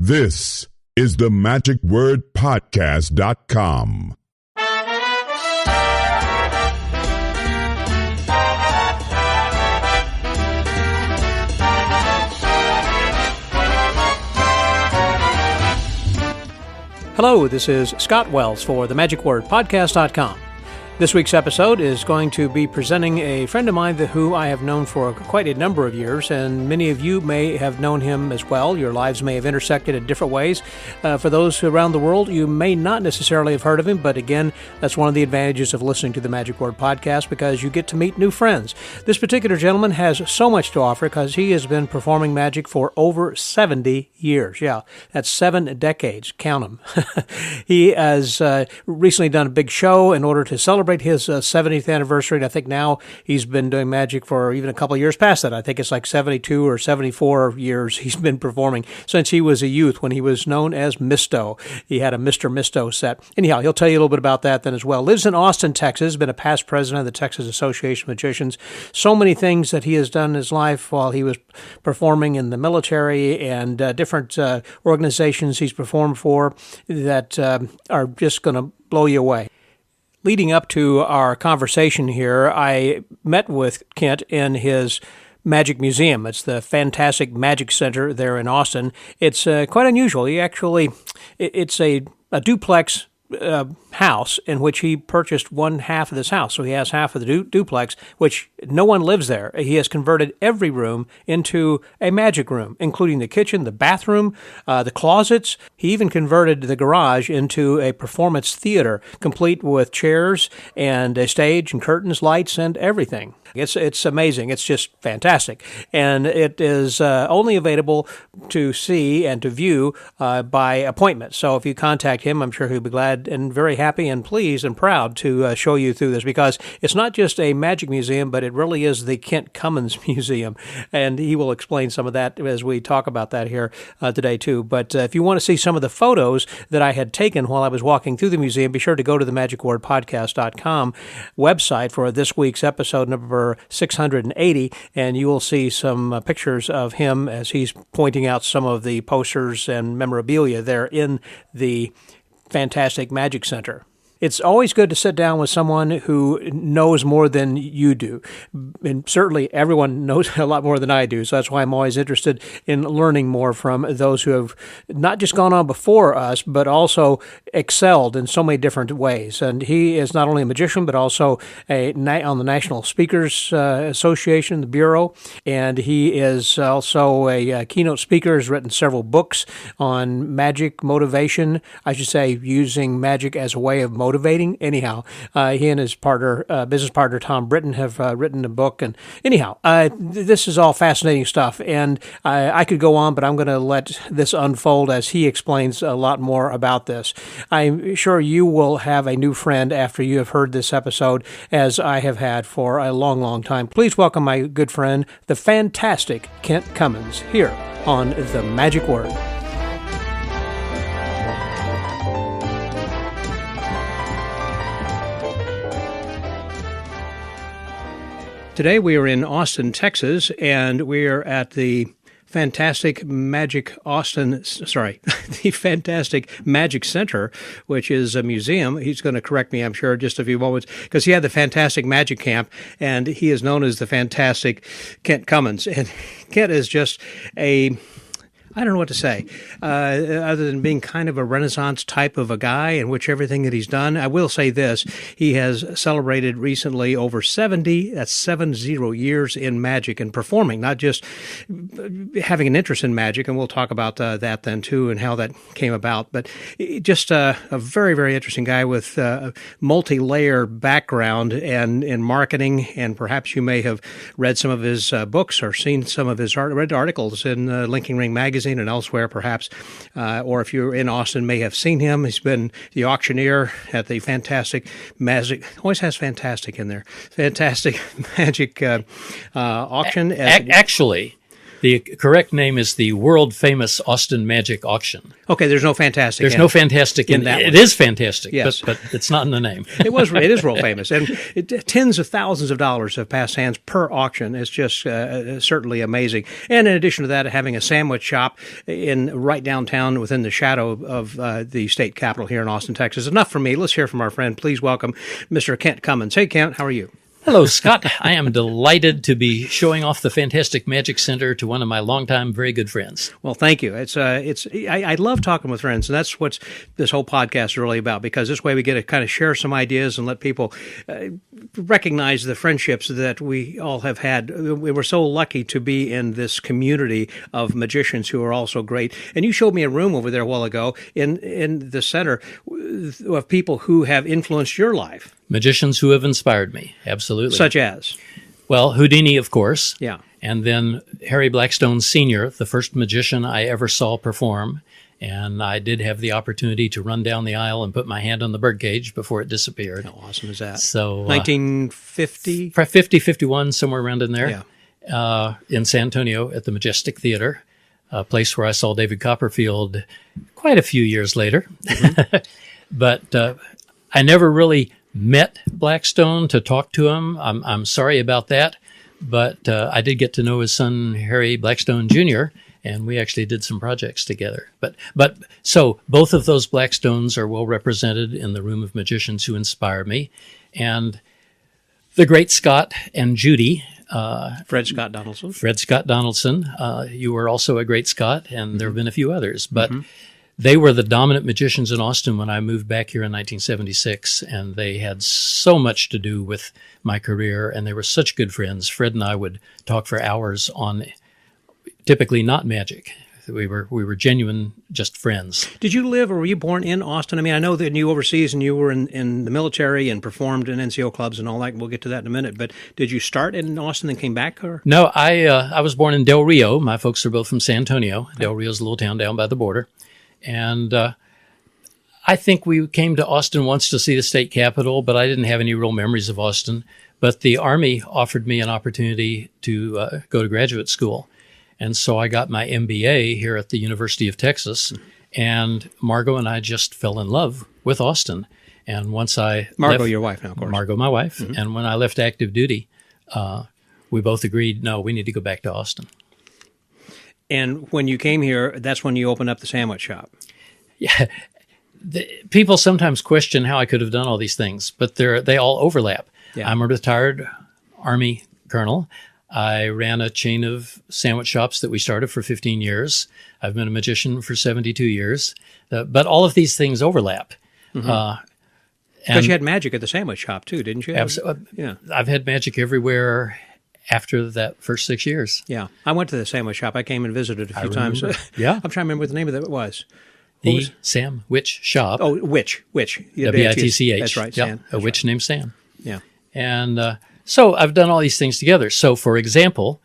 This is the magicwordpodcast.com. Hello, this is Scott Wells for the magicwordpodcast.com. This week's episode is going to be presenting a friend of mine who I have known for quite a number of years, and many of you may have known him as well. Your lives may have intersected in different ways. For those around the world, you may not necessarily have heard of him, but again, that's one of the advantages of listening to the Magic Word Podcast because you get to meet new friends. This particular gentleman has so much to offer because he has been performing magic for over 70 years. Yeah, that's 7 decades. Count them. He has recently done a big show in order to celebrate his 70th anniversary, and I think now he's been doing magic for even a couple of years past that. I think it's like 72 or 74 years he's been performing since he was a youth when he was known as Mysto. He had a Mr. Mysto set. Anyhow, he'll tell you a little bit about that then as well. Lives in Austin, Texas, been a past president of the Texas Association of Magicians. So many things that he has done in his life while he was performing in the military and different organizations he's performed for that are just going to blow you away. Leading up to our conversation here, I met with Kent in his Magic Museum. It's the fantastic Magic Center there in Austin. It's quite unusual. It's a duplex house in which he purchased one half of this house. So he has half of the duplex, which no one lives there. He has converted every room into a magic room, including the kitchen, the bathroom, the closets. He even converted the garage into a performance theater, complete with chairs and a stage and curtains, lights, and everything. It's amazing. It's just fantastic. And it is only available to see and to view by appointment. So if you contact him, I'm sure he'll be glad and very happy and pleased and proud to show you through this, because it's not just a magic museum, but it really is the Kent Cummins Museum. And he will explain some of that as we talk about that here today too. But if you want to see some of the photos that I had taken while I was walking through the museum, be sure to go to the magicwordpodcast.com website for this week's episode number 680, and you will see some pictures of him as he's pointing out some of the posters and memorabilia there in the fantastic Magic Center. It's always good to sit down with someone who knows more than you do. And certainly everyone knows a lot more than I do. So that's why I'm always interested in learning more from those who have not just gone on before us, but also excelled in so many different ways. And he is not only a magician, but also on the National Speakers Association, the Bureau. And he is also a keynote speaker, has written several books on magic motivation. I should say using magic as a way of motivating. Anyhow, he and his partner, business partner Tom Britton, have written a book. And anyhow, this is all fascinating stuff. And I could go on, but I'm going to let this unfold as he explains a lot more about this. I'm sure you will have a new friend after you have heard this episode, as I have had for a long, long time. Please welcome my good friend, the fantastic Kent Cummins, here on The Magic Word. Today we are in Austin, Texas, and we are at the fantastic the fantastic Magic Center, which is a museum. He's going to correct me, I'm sure, in just a few moments, because he had the fantastic magic camp, and he is known as the fantastic Kent Cummins. And Kent is just I don't know what to say, other than being kind of a Renaissance type of a guy in which everything that he's done. I will say this, he has celebrated recently over 70 years in magic and performing, not just having an interest in magic, and we'll talk about that then too and how that came about, but just a very, very interesting guy with a multi-layer background and in marketing, and perhaps you may have read some of his books or seen some of his read articles in Linking Ring magazine and elsewhere, perhaps, or if you're in Austin, may have seen him. He's been the auctioneer at the fantastic magic, always has fantastic in there, fantastic magic auction. Actually, The correct name is the world-famous Austin Magic Auction. Okay, there's no fantastic. There's no fantastic in that. It is fantastic, yes. but it's not in the name. It is world famous, and tens of thousands of dollars have passed hands per auction. It's just certainly amazing. And in addition to that, having a sandwich shop right downtown within the shadow of the state capitol here in Austin, Texas. Enough for me. Let's hear from our friend. Please welcome Mr. Kent Cummins. Hey, Kent, how are you? Hello, Scott. I am delighted to be showing off the Fantastic Magic Center to one of my longtime, very good friends. Well, thank you. I love talking with friends, and that's what this whole podcast is really about, because this way we get to kind of share some ideas and let people recognize the friendships that we all have had. We were so lucky to be in this community of magicians who are also great. And you showed me a room over there a while ago in the center of people who have influenced your life. Magicians who have inspired me, absolutely. Such as? Well, Houdini, of course. Yeah. And then Harry Blackstone Sr., the first magician I ever saw perform. And I did have the opportunity to run down the aisle and put my hand on the birdcage before it disappeared. How awesome is that? So 1950? 50, 51, somewhere around in there. Yeah. In San Antonio at the Majestic Theater, a place where I saw David Copperfield quite a few years later. Mm-hmm. But I never really met Blackstone to talk to him. I'm sorry about that, but I did get to know his son, Harry Blackstone Jr., and we actually did some projects together. But so both of those Blackstones are well represented in the room of magicians who inspire me. And the great Scott and Judy. Fred Scott Donaldson. Fred Scott Donaldson. You were also a great Scott, and there have been a few others. But they were the dominant magicians in Austin when I moved back here in 1976, and they had so much to do with my career, and they were such good friends. Fred and I would talk for hours on typically not magic. We were genuine, just friends. Did you live or were you born in Austin? I mean, I know that you overseas and you were in the military and performed in NCO clubs and all that. We'll get to that in a minute. But did you start in Austin and came back? Or? No, I was born in Del Rio. My folks are both from San Antonio. Del Rio's a little town down by the border. And I think we came to Austin once to see the state capitol, but I didn't have any real memories of Austin. But the Army offered me an opportunity to go to graduate school. And so I got my MBA here at the University of Texas, and Margot and I just fell in love with Austin. And once I Margot, your wife now, of course. Margot, my wife. Mm-hmm. And when I left active duty, we both agreed, no, we need to go back to Austin. And when you came here, that's when you opened up the sandwich shop. Yeah. People sometimes question how I could have done all these things, but they all overlap. Yeah. I'm a retired Army colonel. I ran a chain of sandwich shops that we started for 15 years. I've been a magician for 72 years. But all of these things overlap. Mm-hmm. But you had magic at the sandwich shop, too, didn't you? Absolutely. Yeah. I've had magic everywhere after that first 6 years. Yeah. I went to the sandwich shop. I came and visited a few times. Yeah. I'm trying to remember what the name of that was. The Sam Witch Shop. Oh, Witch. W-I-T-C-H. That's right, yeah. Sam. A witch named Sam. Yeah. And so I've done all these things together. So, for example,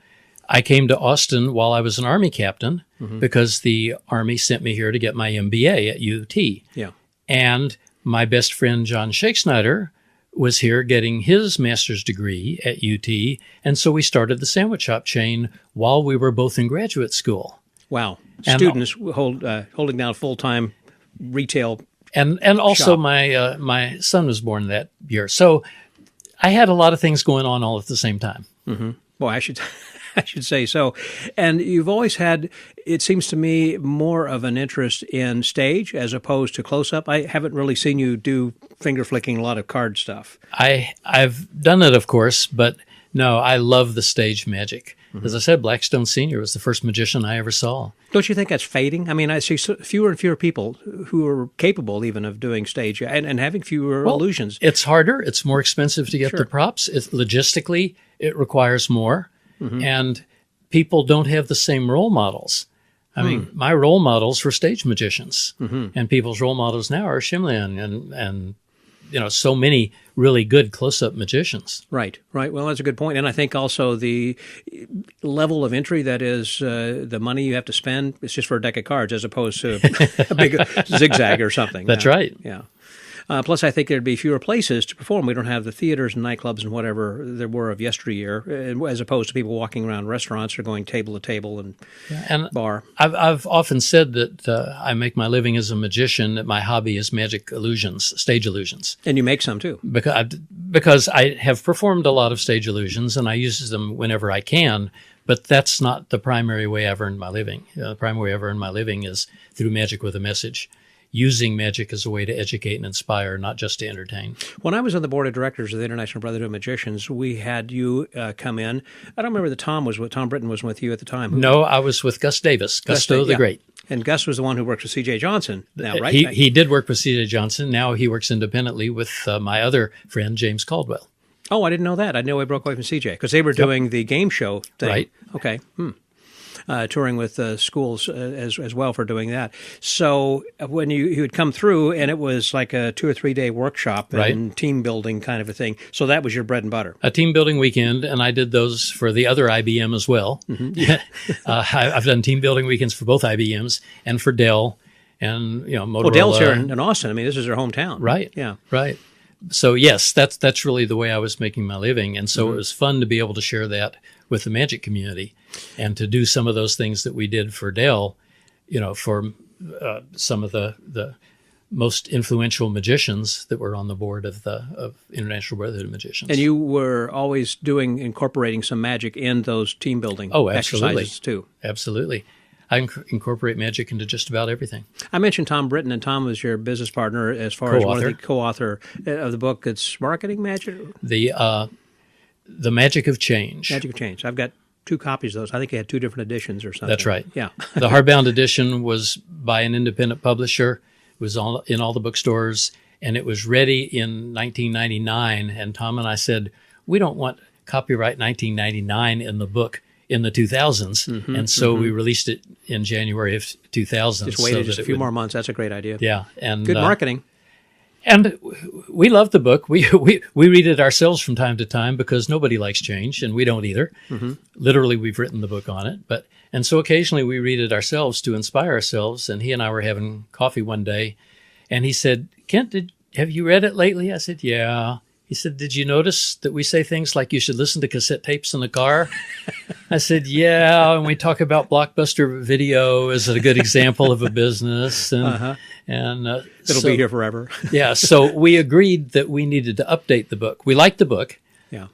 I came to Austin while I was an Army captain because the Army sent me here to get my MBA at UT. Yeah. And my best friend, John Shakesnyder, was here getting his master's degree at UT. And so we started the sandwich shop chain while we were both in graduate school. Wow. Students holding down a full-time retail and also shop. My son was born that year. So I had a lot of things going on all at the same time. Mm-hmm. Boy, I should say so. And you've always had, it seems to me, more of an interest in stage as opposed to close-up. I haven't really seen you do finger-flicking a lot of card stuff. I've done it, of course, but no, I love the stage magic. Mm-hmm. As I said, Blackstone Sr. was the first magician I ever saw. Don't you think that's fading? I mean, I see fewer and fewer people who are capable even of doing stage and having fewer illusions. It's harder. It's more expensive to get the props. Logistically, it requires more. Mm-hmm. And people don't have the same role models. I mean, my role models were stage magicians. Mm-hmm. And people's role models now are Shimlin and so many really good close-up magicians. Right. Well, that's a good point. And I think also the level of entry, that is the money you have to spend, it's just for a deck of cards as opposed to a big zigzag or something. That's right. Yeah. Plus, I think there'd be fewer places to perform. We don't have the theaters and nightclubs and whatever there were of yesteryear, as opposed to people walking around restaurants or going table to table and bar. I've often said that I make my living as a magician, that my hobby is magic illusions, stage illusions. And you make some, too. Because I have performed a lot of stage illusions, and I use them whenever I can, but that's not the primary way I've earned my living. The primary way I've earned my living is through magic with a message, using magic as a way to educate and inspire, not just to entertain. When I was on the board of directors of the International Brotherhood of Magicians, we had you come in. I don't remember that Tom Britton was with you at the time. No, I was with Gus Davis, Gusto the Great. And Gus was the one who works with C.J. Johnson now, right? He did work with C.J. Johnson. Now he works independently with my other friend, James Caldwell. Oh, I didn't know that. I know I broke away from C.J. because they were doing the game show thing. Right. Okay. Touring with schools as well for doing that. So when you would come through, and it was like a 2 or 3 day workshop and team building kind of a thing. So that was your bread and butter. A team building weekend, and I did those for the other IBM as well. Mm-hmm. I've done team building weekends for both IBMs and for Dell, and Motorola. Well, Dell's here in Austin. I mean, this is their hometown. Right. Yeah. Right. So yes, that's really the way I was making my living, and so it was fun to be able to share that with the magic community, and to do some of those things that we did for Dell, for some of the most influential magicians that were on the board of International Brotherhood of Magicians. And you were always incorporating some magic in those team building exercises too. Absolutely. I incorporate magic into just about everything. I mentioned Tom Britton, and Tom was your business partner as far as one of the co-author of the book. It's Marketing Magic? The Magic of Change. Magic of Change. I've got 2 copies of those. I think they had 2 different editions or something. That's right. Yeah. The hardbound edition was by an independent publisher. It was in all the bookstores, and it was ready in 1999. And Tom and I said, we don't want copyright 1999 in the book in the 2000s. Mm-hmm, and so we released it in January of 2000. Just waited just a few more months. That's a great idea. Yeah. And good marketing. And we love the book. We read it ourselves from time to time because nobody likes change, and we don't either. Mm-hmm. Literally, we've written the book on it. And so occasionally we read it ourselves to inspire ourselves. And he and I were having coffee one day, and he said, Kent, have you read it lately? I said, yeah. He said, did you notice that we say things like you should listen to cassette tapes in the car? I said, yeah, and we talk about Blockbuster Video as a good example of a business. And it'll be here forever. Yeah, so we agreed that we needed to update the book. We liked the book,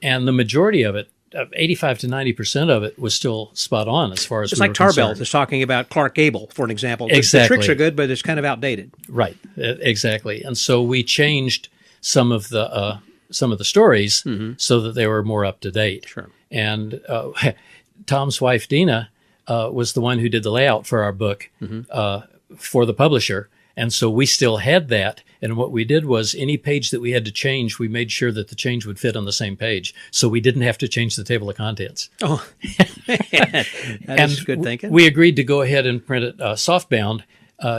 and the majority of it, 85 to 90% of it, was still spot on as far as it's like Tarbell is talking about Clark Gable, for an example. Exactly. The tricks are good, but it's kind of outdated. Right, exactly. And so we changed some of the stories so that they were more up to date. Sure. And Tom's wife, Dina, was the one who did the layout for our book for the publisher. And so we still had that. And what we did was any page that we had to change, we made sure that the change would fit on the same page. So we didn't have to change the table of contents. Oh, that is good thinking. We agreed to go ahead and print it softbound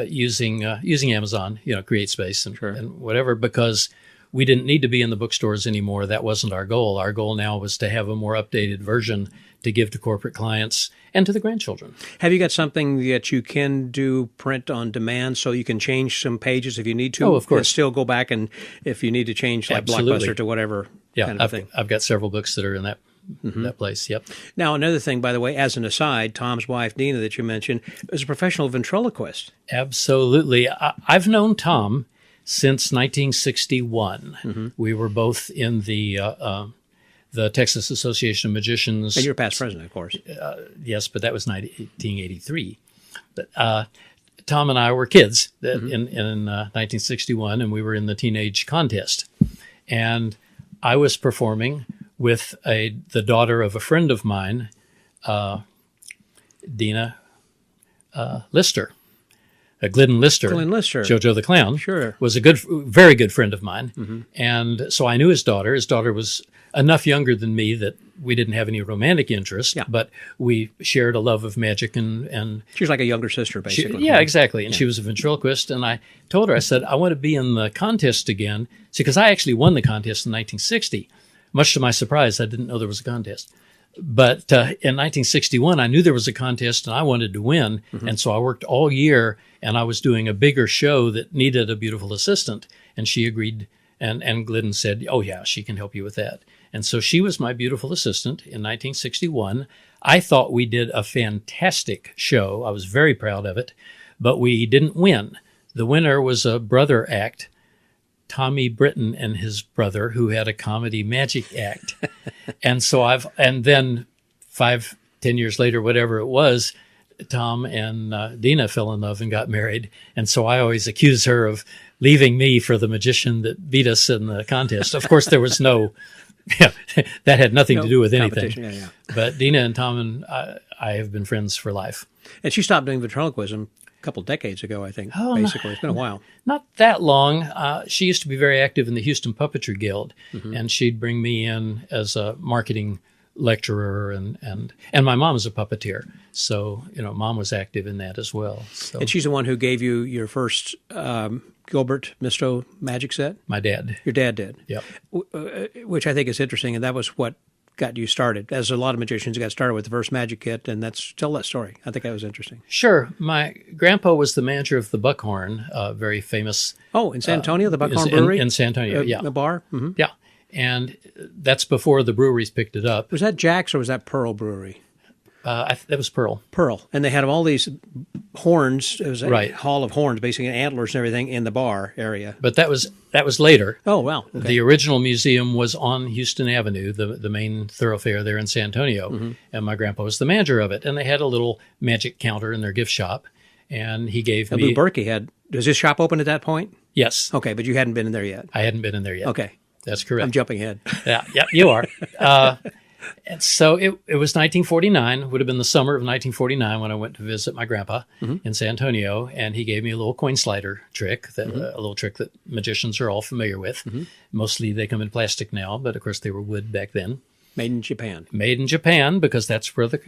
using Amazon, CreateSpace and whatever, because we didn't need to be in the bookstores anymore. That wasn't our goal. Our goal now was to have a more updated version to give to corporate clients and to the grandchildren. Have you got something that you can do print on demand so you can change some pages if you need to? Oh, of course. And still go back and if you need to change like Absolutely. Blockbuster to whatever kind of thing. I've got several books that are in that place, yep. Now, another thing, by the way, as an aside, Tom's wife, Dina, that you mentioned, is a professional ventriloquist. Absolutely. I've known Tom since 1961. We were both in the Texas Association of Magicians. And you're past president, of course. Yes, but that was 1983. But Tom and I were kids in 1961, and we were in the teenage contest. And I was performing with the daughter of a friend of mine, Dina Lister. Glidden Lister, Jojo the Clown, was a very good friend of mine. And so I knew his daughter. His daughter was enough younger than me that we didn't have any romantic interest, but we shared a love of magic. And she was like a younger sister, basically. Exactly. And she was a ventriloquist. And I told her, I said, I want to be in the contest again. See, because I actually won the contest in 1960. Much to my surprise, I didn't know there was a contest. But in 1961, I knew there was a contest and I wanted to win. And so I worked all year and I was doing a bigger show that needed a beautiful assistant. And she agreed, and Glidden said, oh, yeah, she can help you with that. And so she was my beautiful assistant in 1961. I thought we did a fantastic show. I was very proud of it, but we didn't win. The winner was a brother act, Tommy Britton and his brother, who had a comedy magic act. And then 5-10 years later, whatever it was, Tom and Dina fell in love and got married. And so I always accuse her of leaving me for the magician that beat us in the contest. Of course, there was that had nothing to do with anything. Yeah. But Dina and Tom and I have been friends for life. And she stopped doing ventriloquism a couple decades ago, I think, basically. It's been a while. Not that long. She used to be very active in the Houston Puppetry Guild, and she'd bring me in as a marketing lecturer, and my mom is a puppeteer. So, Mom was active in that as well. So. And she's the one who gave you your first Gilbert Mysto magic set? My dad. Your dad did? Yep. Which I think is interesting, and that was what got you started. As a lot of magicians got started with the first magic kit, and tell that story. I think that was interesting. Sure. My grandpa was the manager of the Buckhorn, very famous. Oh, in San Antonio, the Buckhorn Brewery? In San Antonio, yeah. The bar? Mm-hmm. Yeah. And that's before the breweries picked it up. Was that Jack's or was that Pearl Brewery? That was Pearl. Pearl. And they had all these horns. It was a right. hall of horns, basically antlers and everything in the bar area. But that was later. Oh, wow. Okay. The original museum was on Houston Avenue, the main thoroughfare there in San Antonio. And my grandpa was the manager of it. And they had a little magic counter in their gift shop. And he gave me... Lou Berkey does his shop open at that point? Yes. Okay, but you hadn't been in there yet. I hadn't been in there yet. Okay. That's correct. I'm jumping ahead. Yeah, you are. And so it was 1949, would have been the summer of 1949 when I went to visit my grandpa in San Antonio, and he gave me a little coin slider trick, a little trick that magicians are all familiar with. Mostly they come in plastic now, but of course they were wood back then. Made in Japan. Made in Japan, because that's where the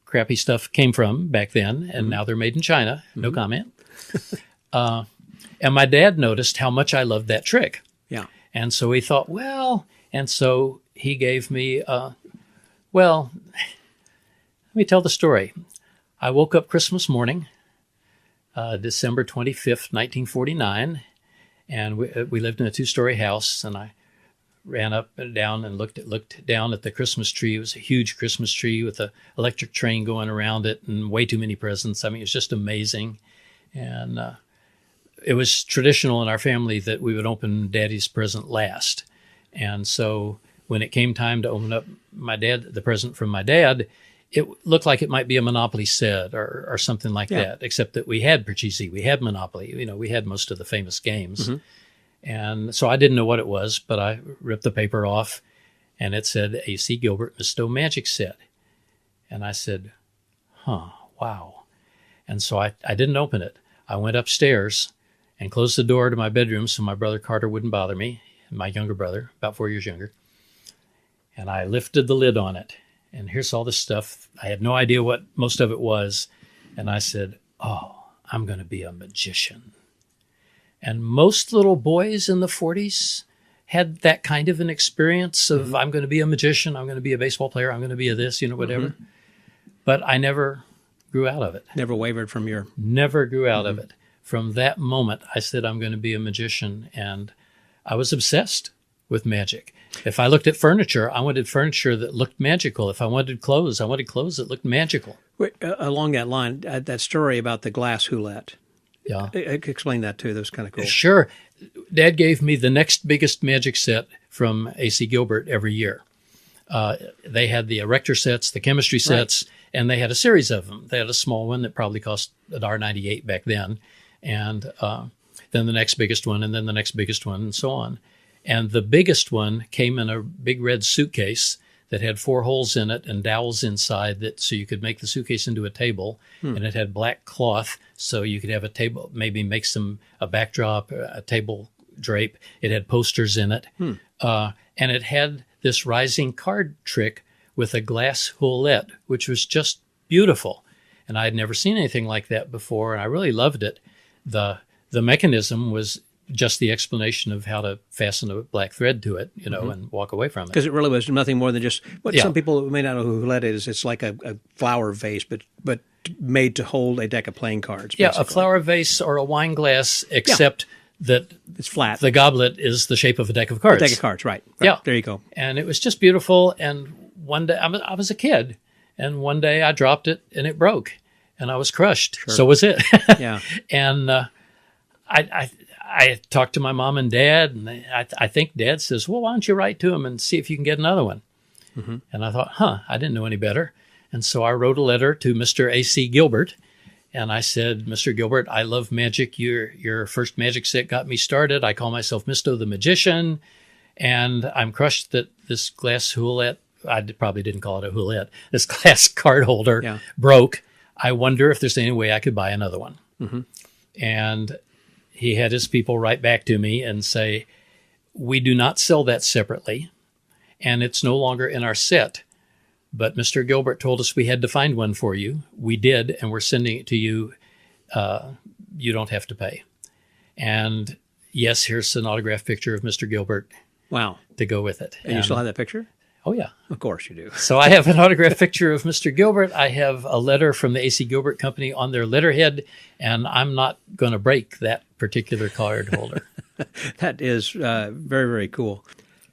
crappy stuff came from back then, and now they're made in China. No comment. And my dad noticed how much I loved that trick. Yeah. And so he thought, and so he gave me, let me tell the story. I woke up Christmas morning, December 25th, 1949, and we lived in a 2-story house, and I ran up and down and looked down at the Christmas tree. It was a huge Christmas tree with an electric train going around it and way too many presents. I mean, it was just amazing. And it was traditional in our family that we would open Daddy's present last. And so when it came time to open up the present from my dad, it looked like it might be a Monopoly set or something like that, except that we had Purchase, we had Monopoly, we had most of the famous games. And so I didn't know what it was, but I ripped the paper off and it said A.C. Gilbert Mysto Magic Set. And I said, wow. And so I didn't open it. I went upstairs and closed the door to my bedroom so my brother Carter wouldn't bother me, my younger brother, about 4 years younger. And I lifted the lid on it, and here's all this stuff. I had no idea what most of it was. And I said, I'm going to be a magician. And most little boys in the 40s had that kind of an experience of, I'm going to be a magician, I'm going to be a baseball player, I'm going to be a this, whatever. But I never grew out of it. Never wavered from your... Never grew out of it. From that moment, I said, I'm going to be a magician. And I was obsessed with magic. If I looked at furniture, I wanted furniture that looked magical. If I wanted clothes, I wanted clothes that looked magical. Wait, along that line, that story about the Glasshoulette. Yeah. Explain that too. That was kind of cool. Sure. Dad gave me the next biggest magic set from A.C. Gilbert every year. They had the erector sets, the chemistry sets, and they had a series of them. They had a small one that probably cost $1.98 back then, and then the next biggest one, and then the next biggest one, and so on. And the biggest one came in a big red suitcase that had 4 holes in it and dowels inside so you could make the suitcase into a table. And it had black cloth so you could have a table, maybe make a backdrop, a table drape. It had posters in it. And it had this rising card trick with a Glasshoulette, which was just beautiful. And I had never seen anything like that before, and I really loved it. The mechanism was just the explanation of how to fasten a black thread to it, and walk away from it. Because it really was nothing more than just what some people may not know who Houlette is. It's like a flower vase, but made to hold a deck of playing cards. Yeah, basically. a flower vase or a wine glass, except that it's flat. The goblet is the shape of a deck of cards. A deck of cards, right. Yeah. There you go. And it was just beautiful. And one day, I was a kid, and one day I dropped it and it broke, and I was crushed. Sure. So was it. Yeah. And I talked to my mom and dad, and I think Dad says, well, why don't you write to him and see if you can get another one? Mm-hmm. And I thought, I didn't know any better. And so I wrote a letter to Mr. A.C. Gilbert, and I said, Mr. Gilbert, I love magic. Your first magic set got me started. I call myself Mysto the Magician, and I'm crushed that this Glasshoulette, I probably didn't call it a Houlette, this glass card holder broke. I wonder if there's any way I could buy another one. Mm-hmm. And he had his people write back to me and say, we do not sell that separately, and it's no longer in our set. But Mr. Gilbert told us we had to find one for you. We did, and we're sending it to you. You don't have to pay. And yes, here's an autographed picture of Mr. Gilbert. Wow. To go with it. And you still have that picture? Oh, yeah. Of course you do. So I have an autographed picture of Mr. Gilbert. I have a letter from the A.C. Gilbert Company on their letterhead, and I'm not going to break that particular card holder. That is very, very cool.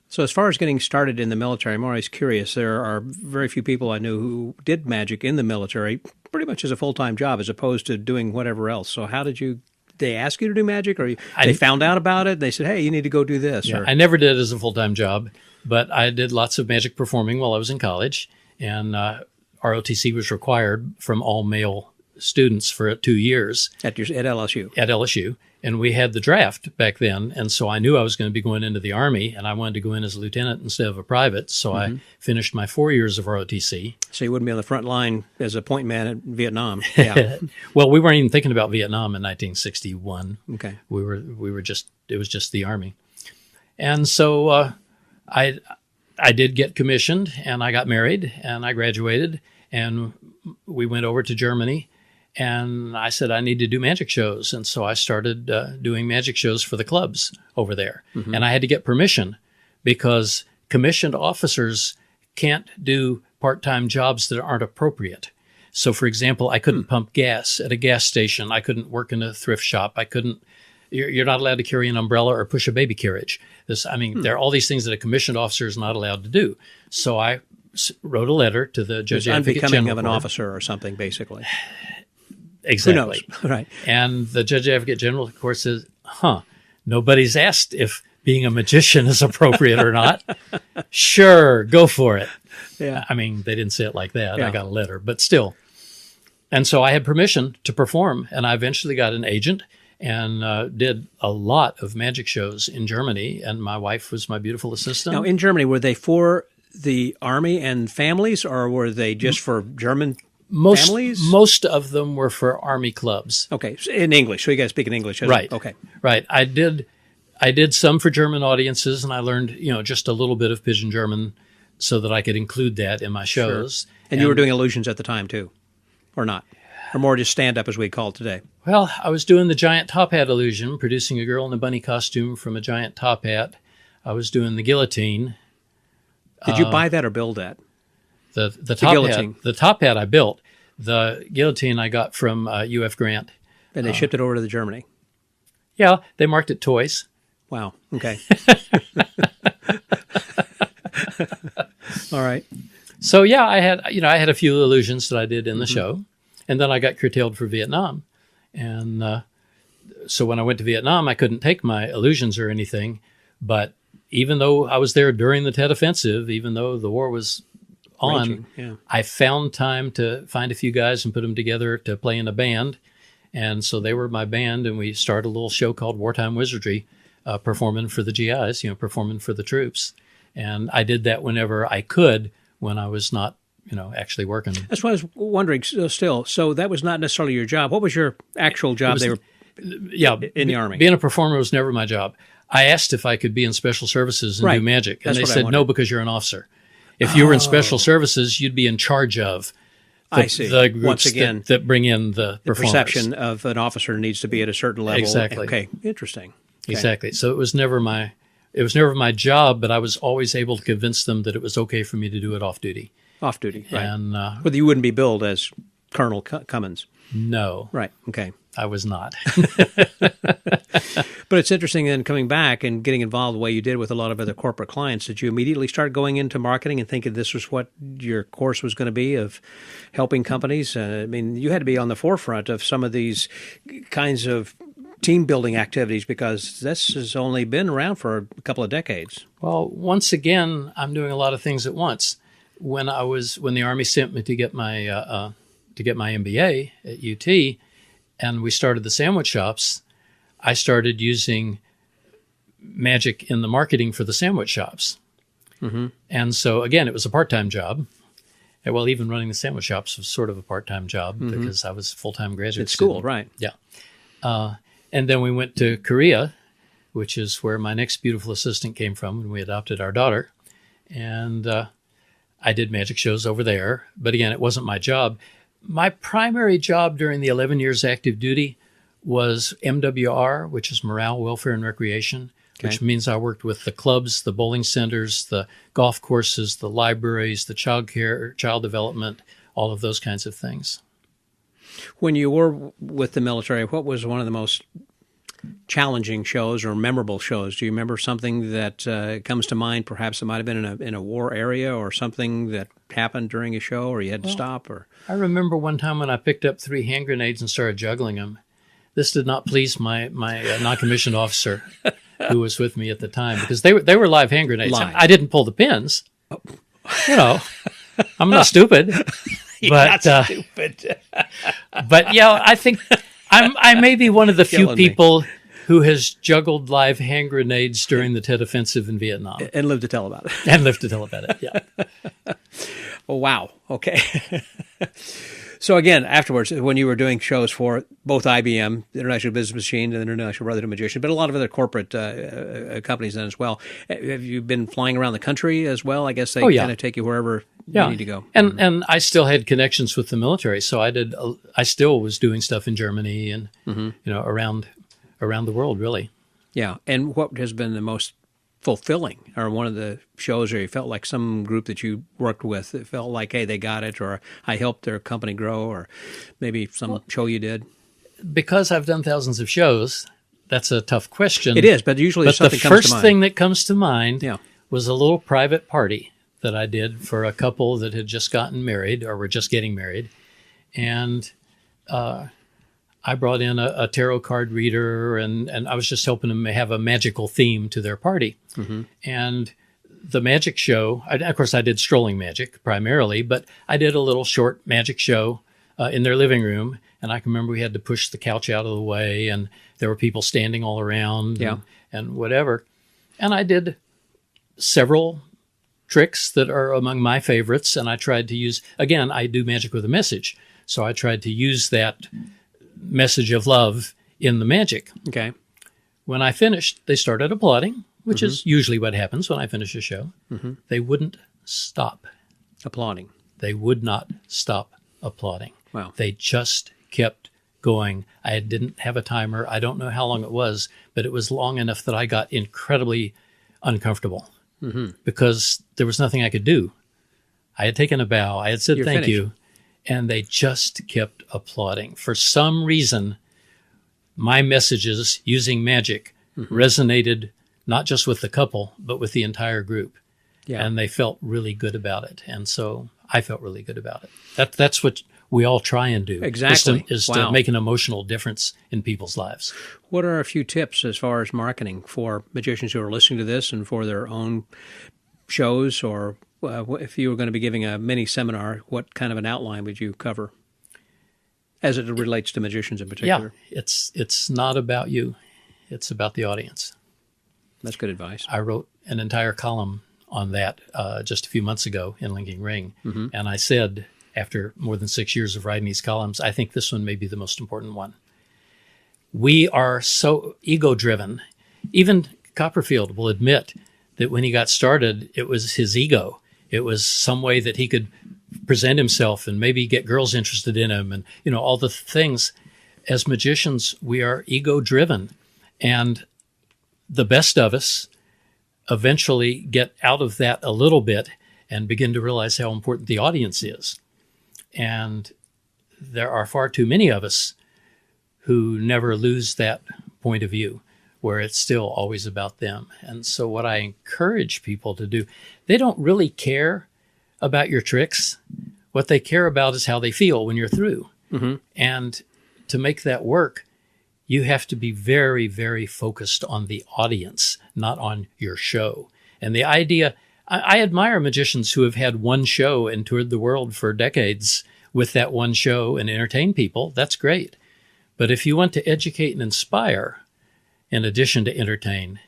So as far as getting started in the military, I'm always curious. There are very few people I knew who did magic in the military pretty much as a full-time job as opposed to doing whatever else. So how did they ask you to do magic, or they found out about it? They said, hey, you need to go do this. Yeah, I never did it as a full-time job, but I did lots of magic performing while I was in college, and ROTC was required from all male students for 2 years. At LSU? At LSU. And we had the draft back then, and so I knew I was going to be going into the Army, and I wanted to go in as a lieutenant instead of a private, so I finished my 4 years of ROTC. So you wouldn't be on the front line as a point man in Vietnam. Yeah. Well, we weren't even thinking about Vietnam in 1961. Okay. We were just, it was just the Army. And so I did get commissioned, and I got married, and I graduated, and we went over to Germany. And I said, I need to do magic shows. And so I started doing magic shows for the clubs over there. Mm-hmm. And I had to get permission because commissioned officers can't do part-time jobs that aren't appropriate. So, for example, I couldn't pump gas at a gas station. I couldn't work in a thrift shop. You're not allowed to carry an umbrella or push a baby carriage. There are all these things that a commissioned officer is not allowed to do. So I wrote a letter to the Judge Advocate General. Unbecoming of an officer or something, basically. Exactly. Who knows? Right. And the Judge Advocate General, of course, says, nobody's asked if being a magician is appropriate or not. Sure, go for it. Yeah. They didn't say it like that. Yeah. I got a letter, but still. And so I had permission to perform, and I eventually got an agent and did a lot of magic shows in Germany, and my wife was my beautiful assistant. Now, in Germany, were they for the Army and families, or were they just for German families? Most of them were for Army clubs. Okay, so in English. So you guys speak in English. Right. Okay. Right. I did some for German audiences, and I learned, just a little bit of Pidgin German so that I could include that in my shows. Sure. And you were doing illusions at the time too, or not? Or more just stand-up as we call it today? Well, I was doing the giant top hat illusion, producing a girl in a bunny costume from a giant top hat. I was doing the guillotine. Did you buy that or build that? The top hat I built. The guillotine I got from UF Grant. And they shipped it over to Germany? Yeah, they marked it toys. Wow, okay. All right. So yeah, I had a few illusions that I did in the show. And then I got curtailed for Vietnam. And so when I went to Vietnam, I couldn't take my illusions or anything. But even though I was there during the Tet Offensive, even though the war was on, I found time to find a few guys and put them together to play in a band. And so they were my band, and we started a little show called Wartime Wizardry, performing for the GIs, performing for the troops. And I did that whenever I could when I was not, actually working. That's what I was wondering still. So that was not necessarily your job. What was your actual job in the Army? Being a performer was never my job. I asked if I could be in special services and do magic. And they said, no, because you're an officer. If you were in special services, you'd be in charge of the groups once again, that bring in the performers. Perception of an officer needs to be at a certain level. Exactly. Okay, interesting. Exactly. So it was never my job, but I was always able to convince them that it was okay for me to do it off duty. Off duty, right. And But you wouldn't be billed as Colonel Cummins. no, Right, okay. I was not. But it's interesting then coming back and getting involved the way you did with a lot of other corporate clients. Did you immediately start going into marketing and thinking this was what your course was going to be, of helping companies? I mean, you had to be on the forefront of some of these kinds of team building activities, because this has only been around for a couple of decades. Well, once again, I'm doing a lot of things at once. When the Army sent me to get my MBA at UT, and we started the sandwich shops, I started using magic in the marketing for the sandwich shops. Mm-hmm. And so, again, it was a part-time job. And, well, even running the sandwich shops was sort of a part-time job because I was a full-time graduate School, student. right. Yeah. And then we went to Korea, which is where my next beautiful assistant came from when we adopted our daughter. And I did magic shows over there. But, again, it wasn't my job. My primary job during the 11 years active duty was MWR, which is Morale, Welfare, and Recreation, which means I worked with the clubs, the bowling centers, the golf courses, the libraries, the child care, child development, all of those kinds of things. When you were with the military, what was one of the most challenging shows or memorable shows? Do you remember something that comes to mind? Perhaps it might have been in a war area, or something that happened during a show, or you had to stop? Or I remember one time when I picked up 3 hand grenades and started juggling them. This did not please my non-commissioned officer who was with me at the time, because they were live hand grenades. Live. I didn't pull the pins. You know, I'm not stupid. But, not stupid. But yeah, I think I may be one of the few people who has juggled live hand grenades during the Tet Offensive in Vietnam. And lived to tell about it. And lived to tell about it, yeah. Oh, wow. Okay. So again, afterwards, when you were doing shows for both IBM, the International Business Machine, and the International Brotherhood of Magicians, but a lot of other corporate companies then as well, have you been flying around the country as well? I guess they kind of take you wherever you need to go. And I still had connections with the military, so I still was doing stuff in Germany and around the world, really. Yeah. And what has been the most fulfilling, or one of the shows where you felt like some group that you worked with, it felt like, hey, they got it, or I helped their company grow, or maybe some show you did? Because I've done thousands of shows, that's a tough question. It is, but usually something comes to mind. The first thing that comes to mind was a little private party that I did for a couple that had just gotten married or were just getting married. And I brought in a tarot card reader, and I was just helping them have a magical theme to their party. Mm-hmm. And the magic show, of course, I did strolling magic primarily, but I did a little short magic show in their living room. And I can remember we had to push the couch out of the way, and there were people standing all around and whatever. And I did several tricks that are among my favorites. And I tried to use, again, I do magic with a message. So I tried to use that message of love in the magic. Okay. When I finished, they started applauding, which is usually what happens when I finish a show. Mm-hmm. They wouldn't stop applauding. They would not stop applauding. Wow. They just kept going. I didn't have a timer. I don't know how long it was, but it was long enough that I got incredibly uncomfortable because there was nothing I could do. I had taken a bow. I had said thank you. And they just kept applauding. For some reason, my messages using magic resonated not just with the couple, but with the entire group. Yeah. And they felt really good about it. And so I felt really good about it. That's what we all try and do. Exactly. Is to make an emotional difference in people's lives. What are a few tips as far as marketing for magicians who are listening to this and for their own shows, or if you were going to be giving a mini seminar, what kind of an outline would you cover as it relates to magicians in particular? Yeah, it's not about you. It's about the audience. That's good advice. I wrote an entire column on that just a few months ago in Linking Ring. Mm-hmm. And I said, after more than 6 years of writing these columns, I think this one may be the most important one. We are so ego-driven. Even Copperfield will admit that when he got started, it was his ego. It was some way that he could present himself and maybe get girls interested in him and, all the things. As magicians, we are ego-driven. And the best of us eventually get out of that a little bit and begin to realize how important the audience is. And there are far too many of us who never lose that point of view, where it's still always about them. And so what I encourage people to do, they don't really care about your tricks. What they care about is how they feel when you're through. Mm-hmm. And to make that work, you have to be very, very focused on the audience, not on your show. And the idea, I admire magicians who have had one show and toured the world for decades with that one show and entertain people. That's great. But if you want to educate and inspire, in addition to entertain,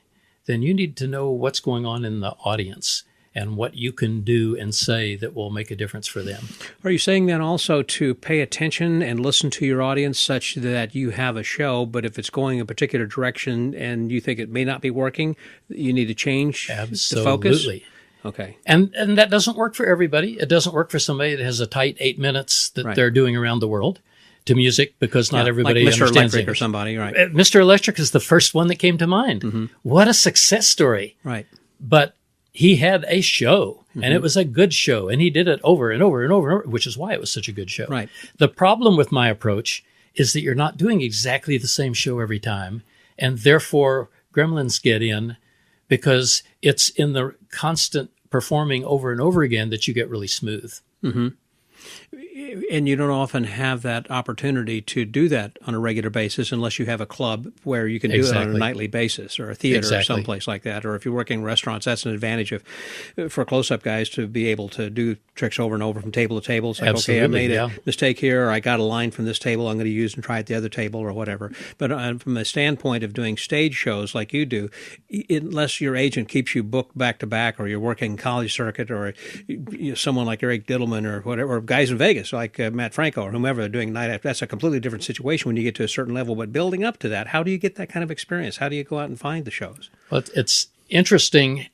then you need to know what's going on in the audience and what you can do and say that will make a difference for them. Are you saying then also to pay attention and listen to your audience such that you have a show, but if it's going a particular direction and you think it may not be working, you need to change the focus? Absolutely. Okay. And that doesn't work for everybody. It doesn't work for somebody that has a tight 8 minutes that they're doing around the world to music, because not everybody like Mr. understands Electric English. or somebody, right? Mr. Electric is the first one that came to mind. Mm-hmm. What a success story. Right. But he had a show, and it was a good show, and he did it over and over and over and over, which is why it was such a good show. Right. The problem with my approach is that you're not doing exactly the same show every time, and therefore gremlins get in, because it's in the constant performing over and over again that you get really smooth. Mm-hmm. And you don't often have that opportunity to do that on a regular basis unless you have a club where you can do it on a nightly basis, or a theater or someplace like that. Or if you're working in restaurants, that's an advantage for close-up guys to be able to do tricks over and over from table to table. It's like, okay, I made a mistake here, or I got a line from this table I'm going to use and try at the other table or whatever. But from a standpoint of doing stage shows like you do, unless your agent keeps you booked back to back, or you're working college circuit, or someone like Eric Diddleman or whatever, or guys in Vegas like Matt Franco or whomever are doing night after, that's a completely different situation when you get to a certain level. But building up to that, how do you get that kind of experience? How do you go out and find the shows? Well, it's interesting.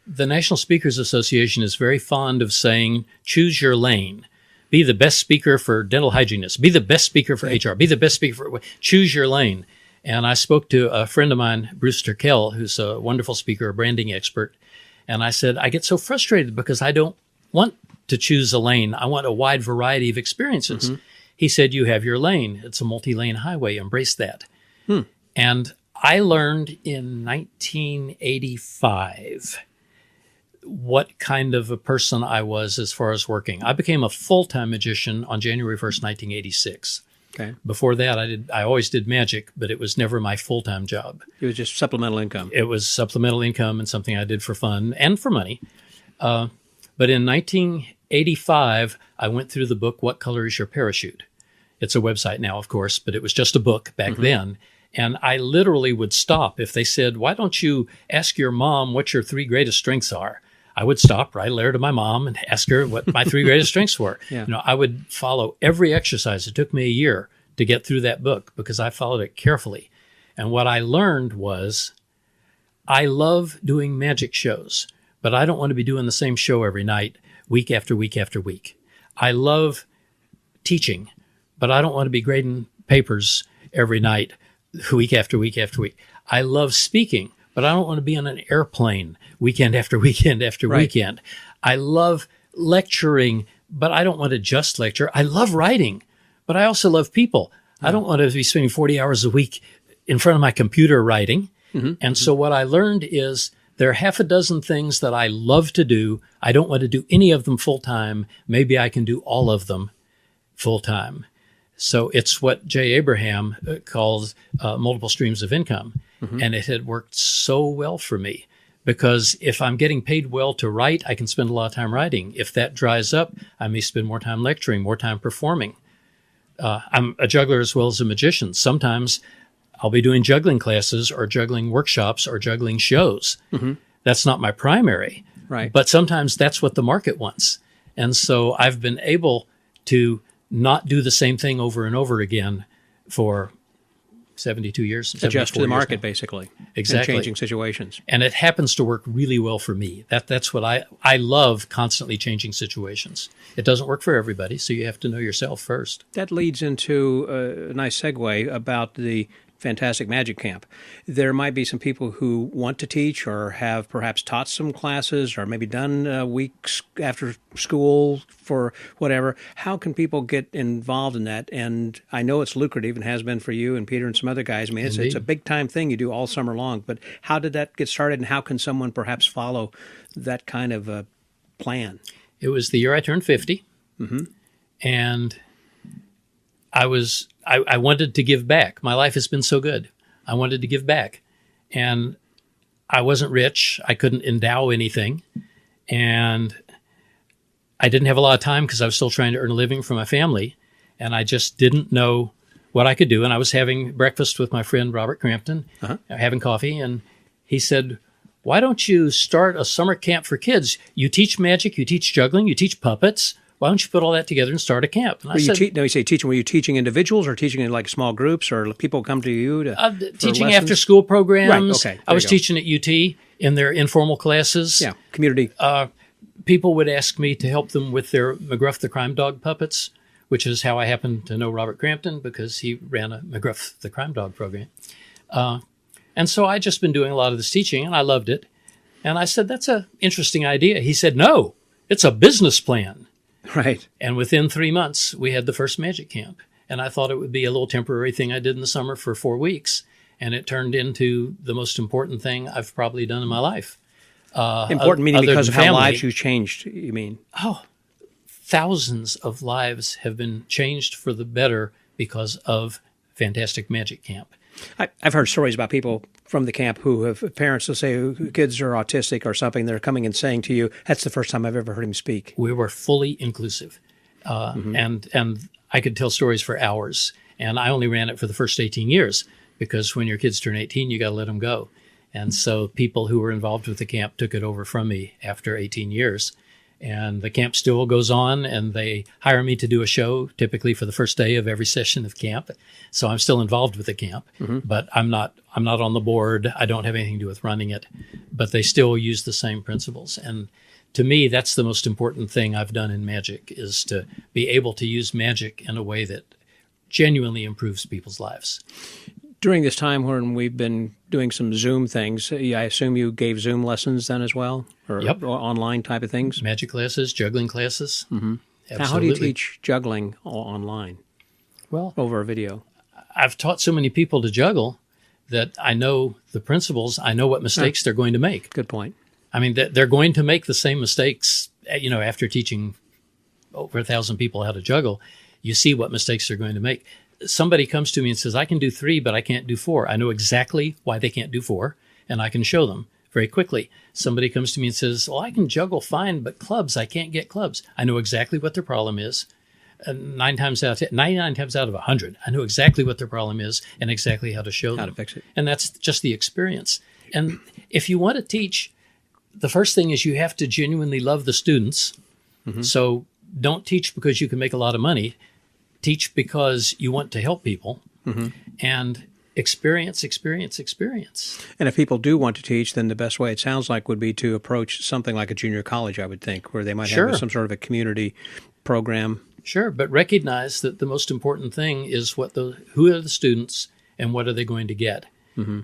The National Speakers Association is very fond of saying, choose your lane. Be the best speaker for dental hygienists. Be the best speaker for HR. Be the best speaker for... Choose your lane. And I spoke to a friend of mine, Bruce Turkell, who's a wonderful speaker, a branding expert. And I said, I get so frustrated because I don't want to choose a lane. I want a wide variety of experiences. Mm-hmm. He said, you have your lane. It's a multi-lane highway. Embrace that. And I learned in 1985 what kind of a person I was as far as working. I became a full-time magician on January 1st, 1986. Okay. Before that, I always did magic, but it was never my full-time job. It was just supplemental income. It was supplemental income and something I did for fun and for money. But in 1985, I went through the book, What Color is Your Parachute? It's a website now, of course, but it was just a book back then. And I literally would stop if they said, why don't you ask your mom what your 3 greatest strengths are? I would stop, write a letter to my mom and ask her what my 3 greatest strengths were. Yeah. I would follow every exercise. It took me a year to get through that book because I followed it carefully. And what I learned was I love doing magic shows, but I don't want to be doing the same show every night, week after week after week. I love teaching, but I don't want to be grading papers every night, week after week after week. I love speaking, but I don't want to be on an airplane weekend after weekend after weekend. I love lecturing, but I don't want to just lecture. I love writing, but I also love people. I don't want to be spending 40 hours a week in front of my computer writing. And so what I learned is there are half a dozen things that I love to do. I don't want to do any of them full time. Maybe I can do all of them full time. So it's what Jay Abraham calls multiple streams of income. And it had worked so well for me because if I'm getting paid well to write, I can spend a lot of time writing. If that dries up, I may spend more time lecturing, more time performing. I'm a juggler as well as a magician. Sometimes I'll be doing juggling classes or juggling workshops or juggling shows. That's not my primary, but sometimes that's what the market wants. And so I've been able to not do the same thing over and over again for 72 years. Adjust to the market, basically. Exactly. And changing situations. And it happens to work really well for me. That's what I love, constantly changing situations. It doesn't work for everybody, so you have to know yourself first. That leads into a nice segue about the fantastic magic camp. There might be some people who want to teach or have perhaps taught some classes or maybe done weeks after school for whatever. How can people get involved in that? And I know it's lucrative and has been for you and Peter and some other guys. I mean, it's a big-time thing you do all summer long. But how did that get started, and how can someone perhaps follow that kind of plan? It was the year I turned 50, and I wanted to give back. My life has been so good. I wanted to give back. And I wasn't rich. I couldn't endow anything. And I didn't have a lot of time because I was still trying to earn a living for my family. And I just didn't know what I could do. And I was having breakfast with my friend Robert Crampton, having coffee. And he said, why don't you start a summer camp for kids? You teach magic, you teach juggling, you teach puppets. Why don't you put all that together and start a camp? And you say teaching. Were you teaching individuals or teaching in like small groups, or people come to you teaching after school programs? Right. Okay. I was teaching at UT in their informal classes. Yeah, community. People would ask me to help them with their McGruff the Crime Dog puppets, which is how I happened to know Robert Crampton, because he ran a McGruff the Crime Dog program. And so I'd just been doing a lot of this teaching, and I loved it. And I said, that's an interesting idea. He said, no, it's a business plan. Right. And within 3 months, we had the first magic camp. And I thought it would be a little temporary thing I did in the summer for 4 weeks. And it turned into the most important thing I've probably done in my life. Important meaning because of how lives you changed, you mean? Oh, thousands of lives have been changed for the better because of Fantastic Magic Camp. I've heard stories about people from the camp who have parents who say whose kids are autistic or something. They're coming and saying to you, that's the first time I've ever heard him speak. We were fully inclusive. And I could tell stories for hours. And I only ran it for the first 18 years because when your kids turn 18, you got to let them go. And so people who were involved with the camp took it over from me after 18 years. And the camp still goes on, and they hire me to do a show, typically for the first day of every session of camp. So I'm still involved with the camp, but I'm not on the board. I don't have anything to do with running it, but they still use the same principles. And to me, that's the most important thing I've done in magic, is to be able to use magic in a way that genuinely improves people's lives. During this time when we've been doing some Zoom things, I assume you gave Zoom lessons then as well? Or online type of things? Magic classes, juggling classes. Now, how do you teach juggling online? Well, over a video. I've taught so many people to juggle that I know the principles. I know what mistakes they're going to make. Good point. I mean, they're going to make the same mistakes, after teaching over 1,000 people how to juggle. You see what mistakes they're going to make. Somebody comes to me and says, I can do 3, but I can't do 4. I know exactly why they can't do 4, and I can show them very quickly. Somebody comes to me and says, well, I can juggle fine, but clubs, I can't get clubs. I know exactly what their problem is. 99 times out of 100, I know exactly what their problem is and exactly how to show them. How to fix it. And that's just the experience. And if you want to teach, the first thing is you have to genuinely love the students. So don't teach because you can make a lot of money. Teach because you want to help people, and experience. And if people do want to teach, then the best way, it sounds like, would be to approach something like a junior college, I would think, where they might have some sort of a community program. Sure, but recognize that the most important thing is who are the students and what are they going to get,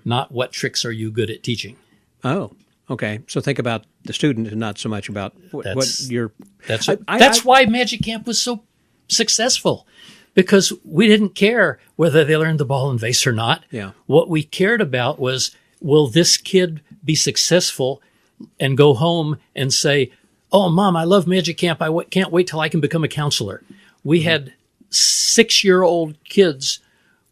not what tricks are you good at teaching. Oh, okay. So think about the student and not so much about what you're... That's why Magic Camp was so successful, because we didn't care whether they learned the ball and vase or not. Yeah. What we cared about was, will this kid be successful and go home and say, oh, Mom, I love Magic Camp. I can't wait till I can become a counselor. We had 6-year-old kids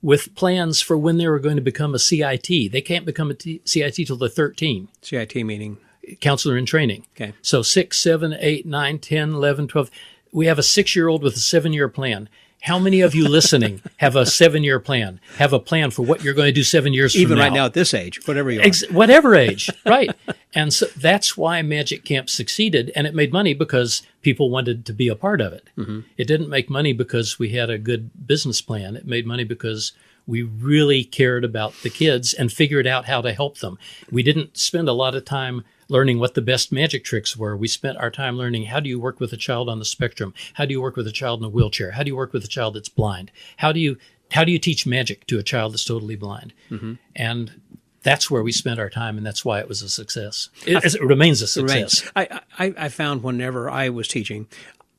with plans for when they were going to become a CIT. They can't become a CIT till they're 13. CIT meaning? Counselor in training. Okay. So 6, 7, 8, 9, 10, 11, 12. We have a 6-year-old with a 7-year plan. How many of you listening have a 7-year plan, have a plan for what you're going to do 7 years from now? Even right now at this age, whatever you are. Whatever age, right. And so that's why Magic Camp succeeded, and it made money because people wanted to be a part of it. It didn't make money because we had a good business plan. It made money because we really cared about the kids and figured out how to help them. We didn't spend a lot of time learning what the best magic tricks were. We spent our time learning, how do you work with a child on the spectrum? How do you work with a child in a wheelchair? How do you work with a child that's blind? How do you how do you teach magic to a child that's totally blind? And that's where we spent our time, and that's why it was a success. It remains a success. I found whenever I was teaching,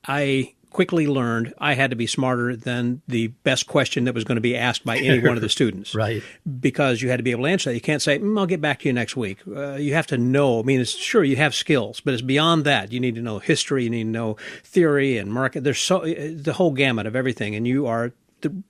I quickly learned I had to be smarter than the best question that was going to be asked by any one of the students. Right. Because you had to be able to answer that. You can't say, I'll get back to you next week. You have to know. I mean, it's sure you have skills, but it's beyond that. You need to know history. You need to know theory and market. There's the whole gamut of everything, and you are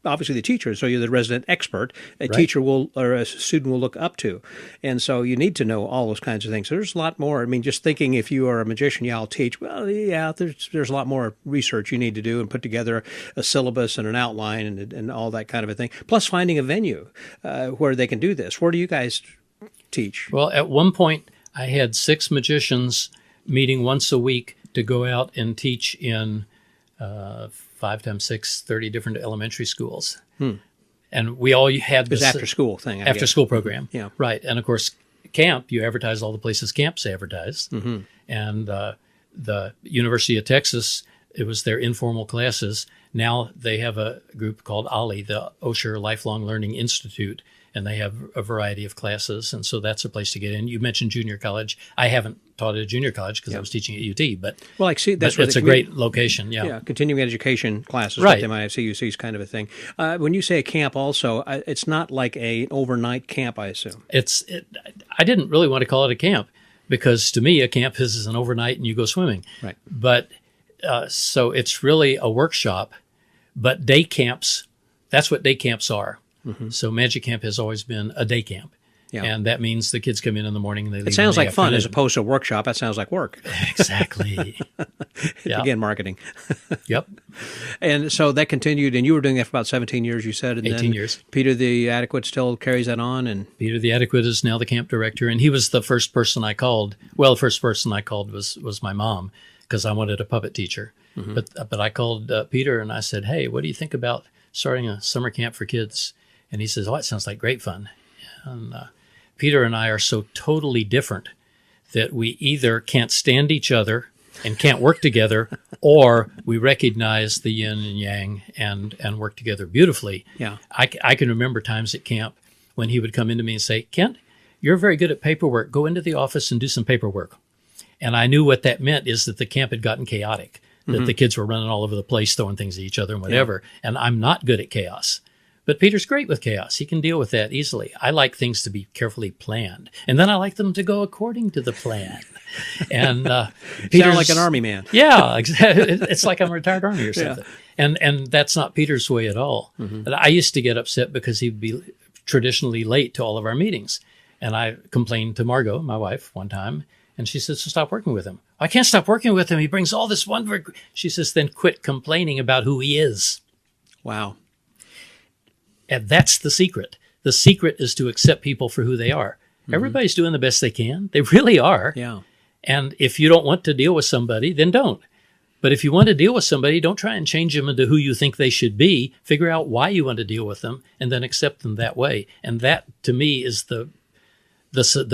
obviously the teacher, so you're the resident expert. A teacher will, or a student will look up to, and so you need to know all those kinds of things. So there's a lot more. I mean, just thinking if you are a magician, I'll teach. Well, yeah, there's a lot more research you need to do and put together a syllabus and an outline and all that kind of a thing. Plus, finding a venue where they can do this. Where do you guys teach? Well, at one point, I had 6 magicians meeting once a week to go out and teach in 5 times 6, 30 different elementary schools. And we all had this after school thing. After school program. Yeah. Right. And of course, camp, you advertise all the places camps advertise. And the University of Texas, it was their informal classes. Now they have a group called OLLI, the Osher Lifelong Learning Institute, and they have a variety of classes. And so that's a place to get in. You mentioned junior college. I haven't taught at a junior college because I was teaching at UT, but it's a great location. Yeah. Continuing education classes, right? Like they might have CUCs, kind of a thing. When you say a camp, also, it's not like an overnight camp, I assume. I didn't really want to call it a camp because to me, a camp is an overnight and you go swimming. Right. But so it's really a workshop. But day camps, that's what day camps are. So Magic Camp has always been a day camp. Yeah. And that means the kids come in the morning and they leave. It sounds in the like fun afternoon. As opposed to a workshop. That sounds like work. Exactly. Again, marketing. Yep. And so that continued, and you were doing that for about 17 years, you said. And 18 years. Peter the Adequate still carries that on. And Peter the Adequate is now the camp director, and he was the first person I called. Well, the first person I called was my mom because I wanted a puppet teacher. But I called Peter and I said, hey, what do you think about starting a summer camp for kids? And he says, oh, it sounds like great fun. And Peter and I are so totally different that we either can't stand each other and can't work together, or we recognize the yin and yang and work together beautifully. Yeah. I can remember times at camp when he would come into me and say, Kent, you're very good at paperwork. Go into the office and do some paperwork. And I knew what that meant is that the camp had gotten chaotic, that the kids were running all over the place, throwing things at each other and whatever. Yeah. And I'm not good at chaos. But Peter's great with chaos. He can deal with that easily. I like things to be carefully planned. And then I like them to go according to the plan. And Peter's sound like an army man. Yeah, exactly. It's like I'm a retired army or something. Yeah. And that's not Peter's way at all. And I used to get upset because he'd be traditionally late to all of our meetings. And I complained to Margot, my wife, one time. And she says, so stop working with him. I can't stop working with him. He brings all this wonder. She says, then quit complaining about who he is. Wow. And that's the secret. The secret is to accept people for who they are. Everybody's doing the best they can. They really are. Yeah. And if you don't want to deal with somebody, then don't. But if you want to deal with somebody, don't try and change them into who you think they should be. Figure out why you want to deal with them and then accept them that way. And that, to me, is the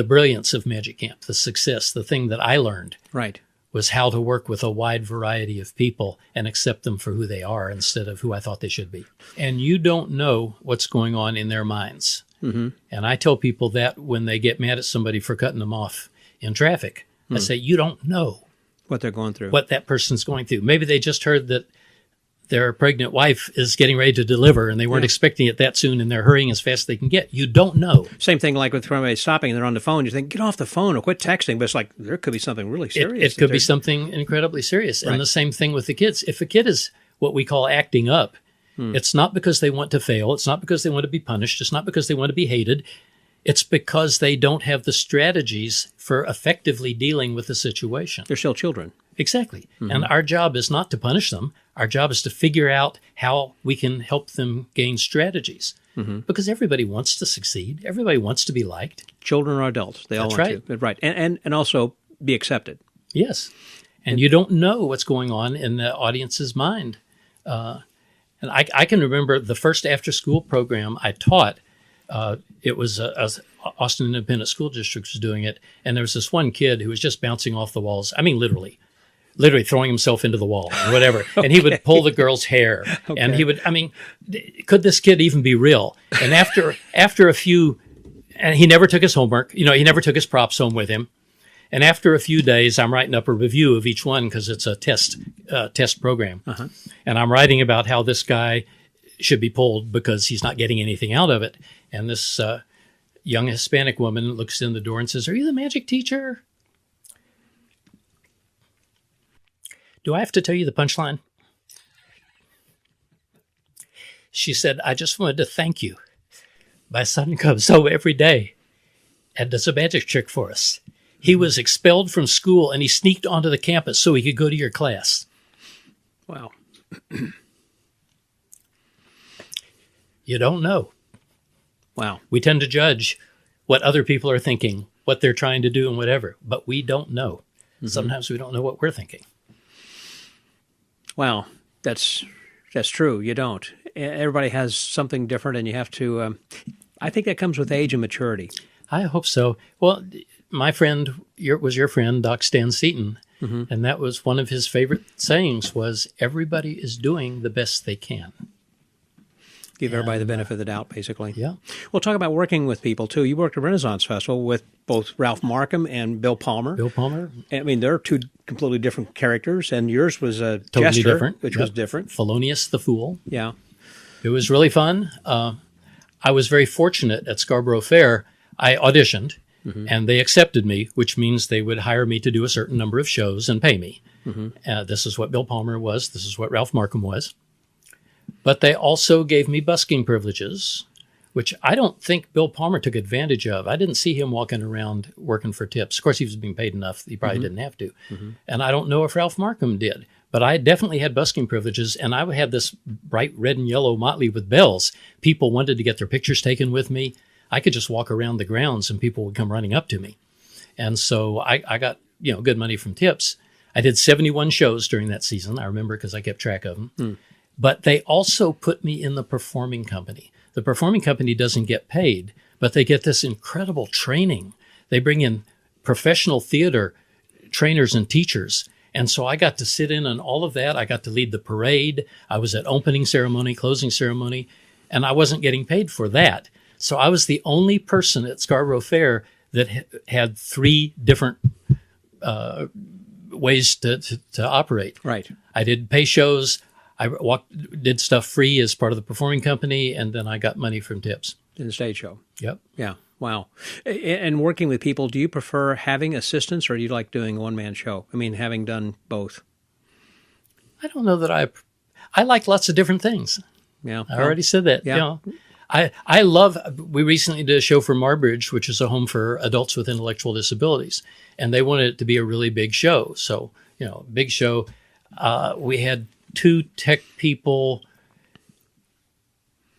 brilliance of Magic Camp, the success, the thing that I learned. Right. Was how to work with a wide variety of people and accept them for who they are instead of who I thought they should be. And you don't know what's going on in their minds. And I tell people that when they get mad at somebody for cutting them off in traffic. I say, you don't know what they're going through, what that person's going through. Maybe they just heard that their pregnant wife is getting ready to deliver and they weren't expecting it that soon and they're hurrying as fast as they can get. You don't know. Same thing like with somebody stopping and they're on the phone. You think, get off the phone or quit texting. But it's like, there could be something really serious. It could be something incredibly serious. Right. And the same thing with the kids. If a kid is what we call acting up, it's not because they want to fail. It's not because they want to be punished. It's not because they want to be hated. It's because they don't have the strategies for effectively dealing with the situation. They're still children. Exactly. And our job is not to punish them. Our job is to figure out how we can help them gain strategies. Because everybody wants to succeed. Everybody wants to be liked. Children or adults. They all want to. Right. And also be accepted. Yes. And you don't know what's going on in the audience's mind. And I can remember the first after-school program I taught. It was Austin Independent School District was doing it. And there was this one kid who was just bouncing off the walls. I mean, literally. literally throwing himself into the wall or whatever. And he would pull the girl's hair. And he would, I mean, could this kid even be real? And after a few, and he never took his homework, he never took his props home with him. And after a few days, I'm writing up a review of each one because it's a test program. Uh-huh. And I'm writing about how this guy should be pulled because he's not getting anything out of it. And this young Hispanic woman looks in the door and says, "Are you the magic teacher?" Do I have to tell you the punchline? She said, "I just wanted to thank you. My son comes home every day and does a magic trick for us. He was expelled from school and he sneaked onto the campus so he could go to your class." Wow. You don't know. Wow. We tend to judge what other people are thinking, what they're trying to do and whatever, but we don't know. Mm-hmm. Sometimes we don't know what we're thinking. Wow. That's true. You don't. Everybody has something different, and you have to, I think that comes with age and maturity. I hope so. Well, my friend was your friend, Doc Stan Seaton, mm-hmm. and that was one of his favorite sayings was, everybody is doing the best they can. Give everybody the benefit of the doubt, basically. Yeah. We'll talk about working with people, too. You worked at Renaissance Festival with both Ralph Markham and Bill Palmer. Bill Palmer. I mean, they're two completely different characters, and yours was a totally jester, different. which was different. Felonious the Fool. Yeah. It was really fun. I was very fortunate at Scarborough Fair. I auditioned, mm-hmm. and they accepted me, which means they would hire me to do a certain number of shows and pay me. Mm-hmm. This is what Bill Palmer was. This is what Ralph Markham was. But they also gave me busking privileges, which I don't think Bill Palmer took advantage of. I didn't see him walking around working for tips. Of course, he was being paid enough. He probably mm-hmm. didn't have to. Mm-hmm. And I don't know if Ralph Markham did. But I definitely had busking privileges, and I had this bright red and yellow motley with bells. People wanted to get their pictures taken with me. I could just walk around the grounds, and people would come running up to me. And so I got good money from tips. I did 71 shows during that season. I remember because I kept track of them. Mm. But they also put me in the performing company. The performing company doesn't get paid, but they get this incredible training. They bring in professional theater trainers and teachers. And so I got to sit in on all of that. I got to lead the parade. I was at opening ceremony, closing ceremony, and I wasn't getting paid for that. So I was the only person at Scarborough Fair that had three different ways to operate. Right. I did pay shows. I did stuff free as part of the performing company, and then I got money from tips. In the stage show. Yep. Yeah. Wow. And working with people, do you prefer having assistants, or do you like doing a one-man show? I mean, having done both. I don't know that I like lots of different things. Yeah. I already said that. Yeah. I love, we recently did a show for Marbridge, which is a home for adults with intellectual disabilities, and they wanted it to be a really big show. So, big show. We had 2 tech people,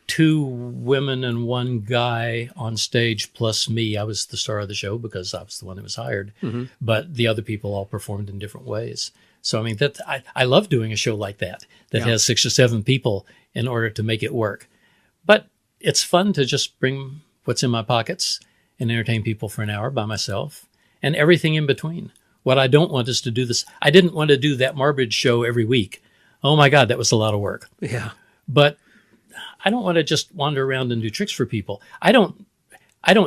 2 women and 1 guy on stage, plus me. I was the star of the show because I was the one that was hired. Mm-hmm. But the other people all performed in different ways. So, I mean, I love doing a show like that has 6 or 7 people in order to make it work. But it's fun to just bring what's in my pockets and entertain people for an hour by myself and everything in between. What I don't want is to do this. I didn't want to do that Marbridge show every week. Oh my God, that was a lot of work. Yeah. But I don't want to just wander around and do tricks for people. I don't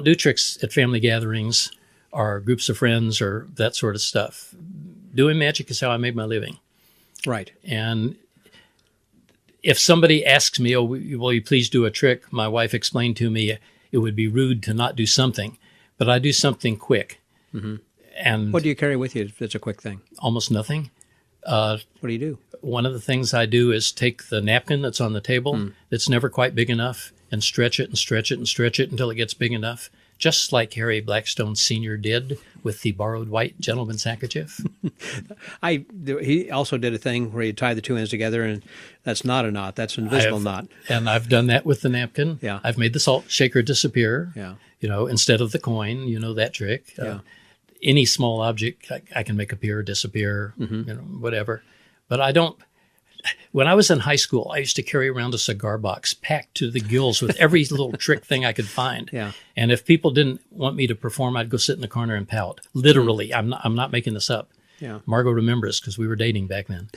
do tricks at family gatherings or groups of friends or that sort of stuff. Doing magic is how I made my living. Right. And if somebody asks me, will you please do a trick? My wife explained to me it would be rude to not do something, but I do something quick. Mm-hmm. And what do you carry with you if it's a quick thing? Almost nothing. What do you do? One of the things I do is take the napkin that's on the table that's never quite big enough and stretch it and stretch it and stretch it until it gets big enough, just like Harry Blackstone Sr. did with the borrowed white gentleman's handkerchief. He also did a thing where he tied the 2 ends together, and that's not a knot. That's an invisible knot. And I've done that with the napkin. Yeah. I've made the salt shaker disappear, yeah. Instead of the coin, that trick. Yeah. Any small object I can make appear or disappear, whatever. But I don't. When I was in high school, I used to carry around a cigar box packed to the gills with every little trick thing I could find. Yeah. And if people didn't want me to perform, I'd go sit in the corner and pout. Literally, I'm not making this up. Yeah. Margot remembers because we were dating back then.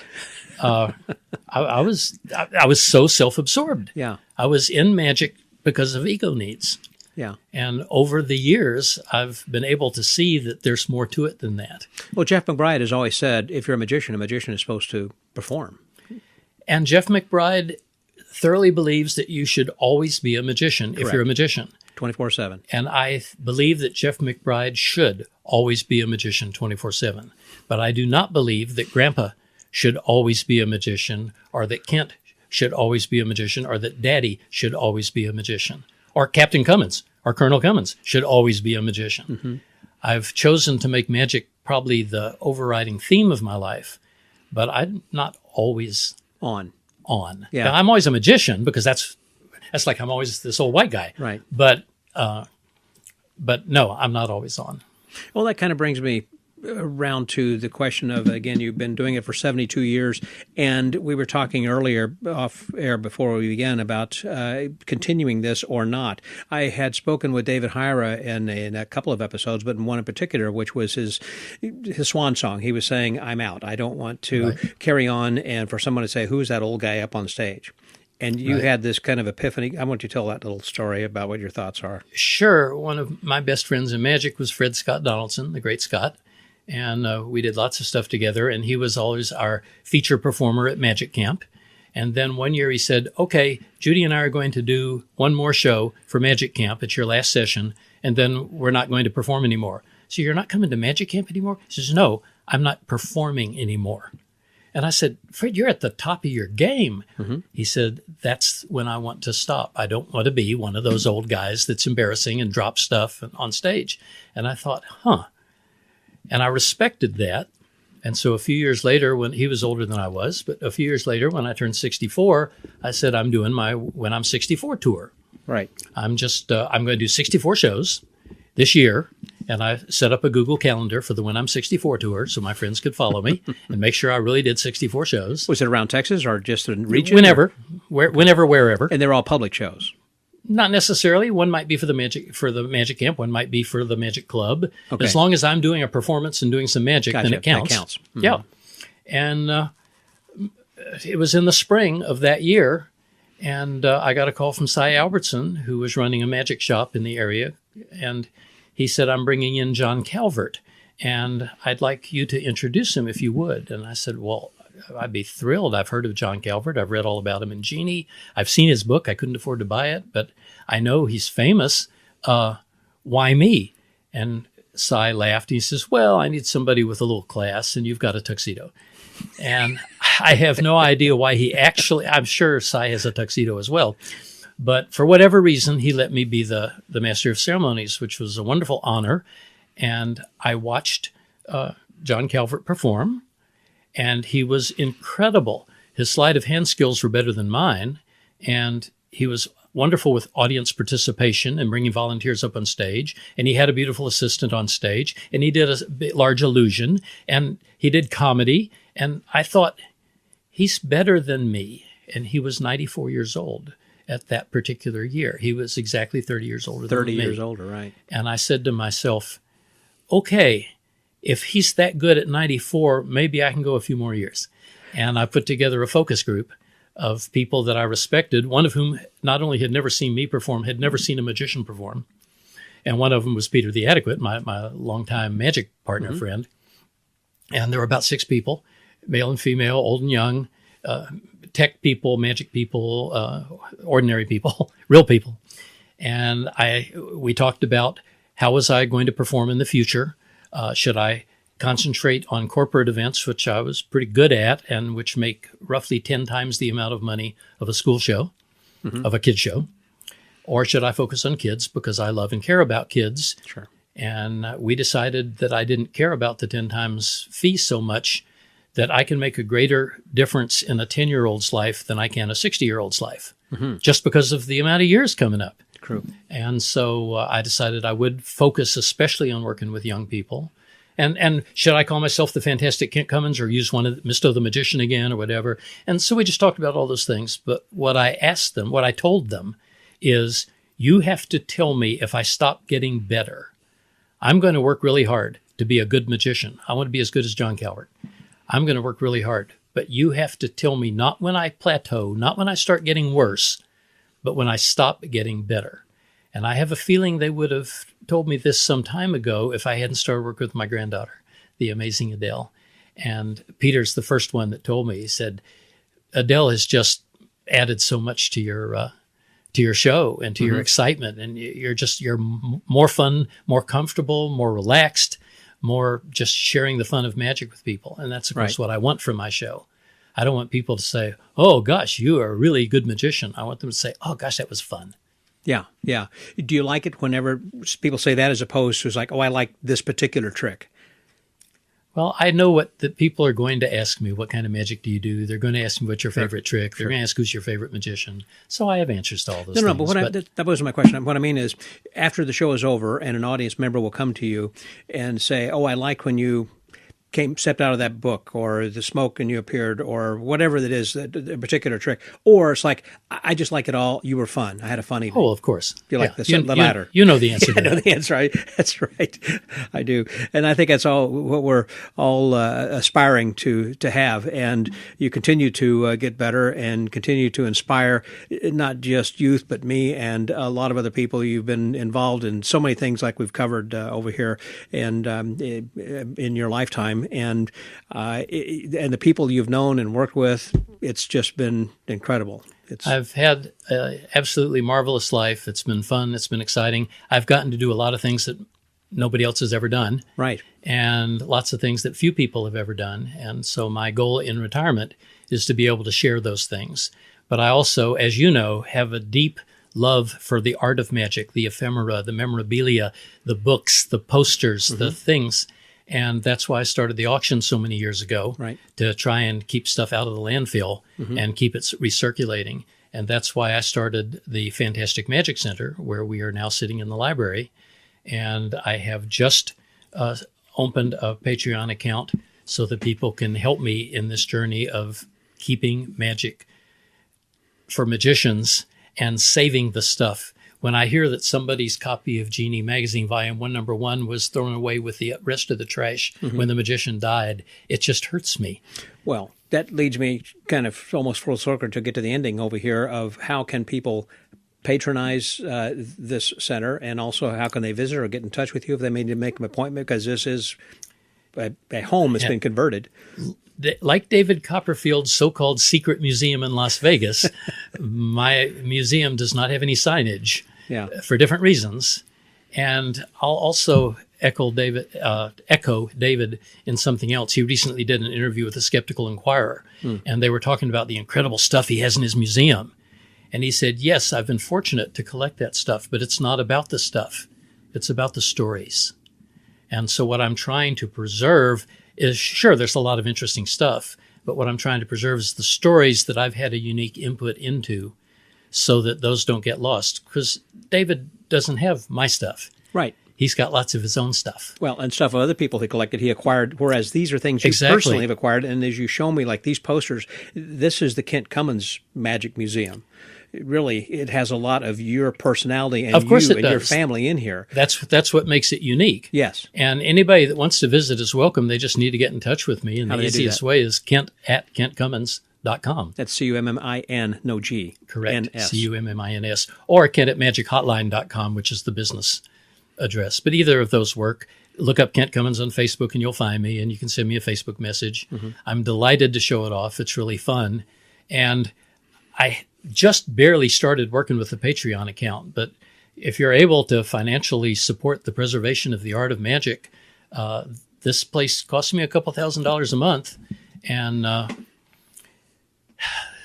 I was so self-absorbed. Yeah. I was in magic because of ego needs. Yeah. And over the years, I've been able to see that there's more to it than that. Well, Jeff McBride has always said, if you're a magician is supposed to perform. And Jeff McBride thoroughly believes that you should always be a magician if you're a magician. 24/7. And I believe that Jeff McBride should always be a magician 24/7. But I do not believe that Grandpa should always be a magician, or that Kent should always be a magician, or that Daddy should always be a magician, or Captain Cummins or Colonel Cummins should always be a magician. Mm-hmm. I've chosen to make magic probably the overriding theme of my life, but I'm not always on. Yeah. Now, I'm always a magician because that's like I'm always this old white guy. Right. But no, I'm not always on. Well, that kind of brings me around to the question of, again, you've been doing it for 72 years, and we were talking earlier off air before we began about continuing this or not. I had spoken with David Hyra in a couple of episodes, but in one in particular, which was his swan song. He was saying, I'm out. I don't want to carry on, and for someone to say, who's that old guy up on stage? And you had this kind of epiphany. I want you to tell that little story about what your thoughts are. Sure. One of my best friends in magic was Fred Scott Donaldson, the great Scott. And we did lots of stuff together. And he was always our feature performer at Magic Camp. And then one year he said, okay, Judy and I are going to do one more show for Magic Camp. It's your last session. And then we're not going to perform anymore. So you're not coming to Magic Camp anymore? He says, no, I'm not performing anymore. And I said, Fred, you're at the top of your game. Mm-hmm. He said, that's when I want to stop. I don't want to be one of those old guys that's embarrassing and drop stuff on stage. And I thought, And I respected that. And so a few years later, when he was older than I was, but a few years later, when I turned 64, I said, I'm doing my When I'm 64 tour. Right. I'm going to do 64 shows this year. And I set up a Google Calendar for the When I'm 64 tour so my friends could follow me and make sure I really did 64 shows. Was it around Texas or just in region? Whenever, wherever. And they're all public shows? Not necessarily. One might be for the Magic Camp. One might be for the Magic Club. Okay. As long as I'm doing a performance and doing some magic, Gotcha. then it counts. That counts. Mm-hmm. Yeah. And it was in the spring of that year, and I got a call from Cy Albertson, who was running a magic shop in the area, and he said, I'm bringing in John Calvert, and I'd like you to introduce him if you would. And I said, well, I'd be thrilled. I've heard of John Calvert. I've read all about him in Genie. I've seen his book. I couldn't afford to buy it, but I know he's famous. Why me? And Cy laughed. He says, well, I need somebody with a little class, and you've got a tuxedo. And I have no idea why I'm sure Cy has a tuxedo as well. But for whatever reason, he let me be the master of ceremonies, which was a wonderful honor. And I watched John Calvert perform, and he was incredible. His sleight of hand skills were better than mine, and he was wonderful with audience participation and bringing volunteers up on stage. And he had a beautiful assistant on stage, and he did a large illusion, and he did comedy. And I thought, he's better than me. And he was 94 years old at that particular year. He was exactly 30 years older than me. 30 years older, right. And I said to myself, okay, if he's that good at 94, maybe I can go a few more years. And I put together a focus group of people that I respected, one of whom not only had never seen me perform, had never seen a magician perform. And one of them was Peter the Adequate, my longtime magic partner friend. And there were about 6 people, male and female, old and young, tech people, magic people, ordinary people, real people. And we talked about how was I going to perform in the future? Should I concentrate on corporate events, which I was pretty good at and which make roughly 10 times the amount of money of a school show, of a kid show? Or should I focus on kids because I love and care about kids? Sure. And we decided that I didn't care about the 10 times fee so much, that I can make a greater difference in a 10-year-old's life than I can a 60-year-old's life, just because of the amount of years coming up. True. And so I decided I would focus especially on working with young people. And should I call myself the fantastic Kent Cummins or use one of Mysto the magician again or whatever? And so we just talked about all those things. But what I told them is, you have to tell me if I stop getting better. I'm going to work really hard to be a good magician. I want to be as good as John Calvert. I'm going to work really hard. But you have to tell me not when I plateau, not when I start getting worse, but when I stop getting better. And I have a feeling they would have told me this some time ago if I hadn't started working with my granddaughter, the amazing Adele. And Peter's the first one that told me. He said, Adele has just added so much to your show and to your excitement. And you're more fun, more comfortable, more relaxed, more just sharing the fun of magic with people. And that's, of course, what I want from my show. I don't want people to say, oh, gosh, you are a really good magician. I want them to say, oh, gosh, that was fun. Yeah, yeah. Do you like it whenever people say that as opposed to like, oh, I like this particular trick? Well, I know what the people are going to ask me. What kind of magic do you do? They're going to ask me what's your favorite trick. They're going to ask who's your favorite magician. So I have answers to all those things. No, but that wasn't my question. What I mean is, after the show is over and an audience member will come to you and say, oh, I like when you stepped out of that book, or the smoke and you appeared, or whatever that is, a particular trick. Or it's like, I just like it all. You were fun. I had a fun evening. Oh, of course. You like the latter. You know the answer to that. I know the answer. That's right. I do. And I think that's all what we're all aspiring to have. And you continue to get better and continue to inspire not just youth, but me and a lot of other people. You've been involved in so many things like we've covered over here and in your lifetime. And the people you've known and worked with, it's just been incredible. I've had an absolutely marvelous life. It's been fun. It's been exciting. I've gotten to do a lot of things that nobody else has ever done. Right. And lots of things that few people have ever done. And so my goal in retirement is to be able to share those things. But I also, as you know, have a deep love for the art of magic, the ephemera, the memorabilia, the books, the posters, the things. And that's why I started the auction so many years ago, to try and keep stuff out of the landfill and keep it recirculating. And that's why I started the Fantastic Magic Center, where we are now sitting in the library. And I have just opened a Patreon account so that people can help me in this journey of keeping magic for magicians and saving the stuff. When I hear that somebody's copy of Genie Magazine, Volume 1, Number 1, was thrown away with the rest of the trash when the magician died, it just hurts me. Well, that leads me kind of almost full circle to get to the ending over here of how can people patronize this center, and also how can they visit or get in touch with you if they need to make an appointment, because this is a home that's been converted. Like David Copperfield's so-called secret museum in Las Vegas, my museum does not have any signage for different reasons. And I'll also echo David in something else. He recently did an interview with the Skeptical Inquirer, and they were talking about the incredible stuff he has in his museum. And he said, yes, I've been fortunate to collect that stuff, but it's not about the stuff. It's about the stories. And so what I'm trying to preserve is, sure, there's a lot of interesting stuff, but what I'm trying to preserve is the stories that I've had a unique input into, so that those don't get lost. Because David doesn't have my stuff. Right. He's got lots of his own stuff. Well, and stuff of other people he collected, he acquired, whereas these are things you personally have acquired. And as you show me, like these posters, this is the Kent Cummins Magic Museum. Really, it has a lot of your personality and you and your family in here. That's what makes it unique. Yes. And anybody that wants to visit is welcome. They just need to get in touch with me. And the easiest way is Kent@KentCummins.com. That's Cummin, no G. Correct. N-S. Cummins. Or Kent@MagicHotline.com, which is the business address. But either of those work. Look up Kent Cummins on Facebook and you'll find me, and you can send me a Facebook message. I'm delighted to show it off. It's really fun. And I just barely started working with the Patreon account, but if you're able to financially support the preservation of the art of magic, this place costs me a couple $1,000s a month, and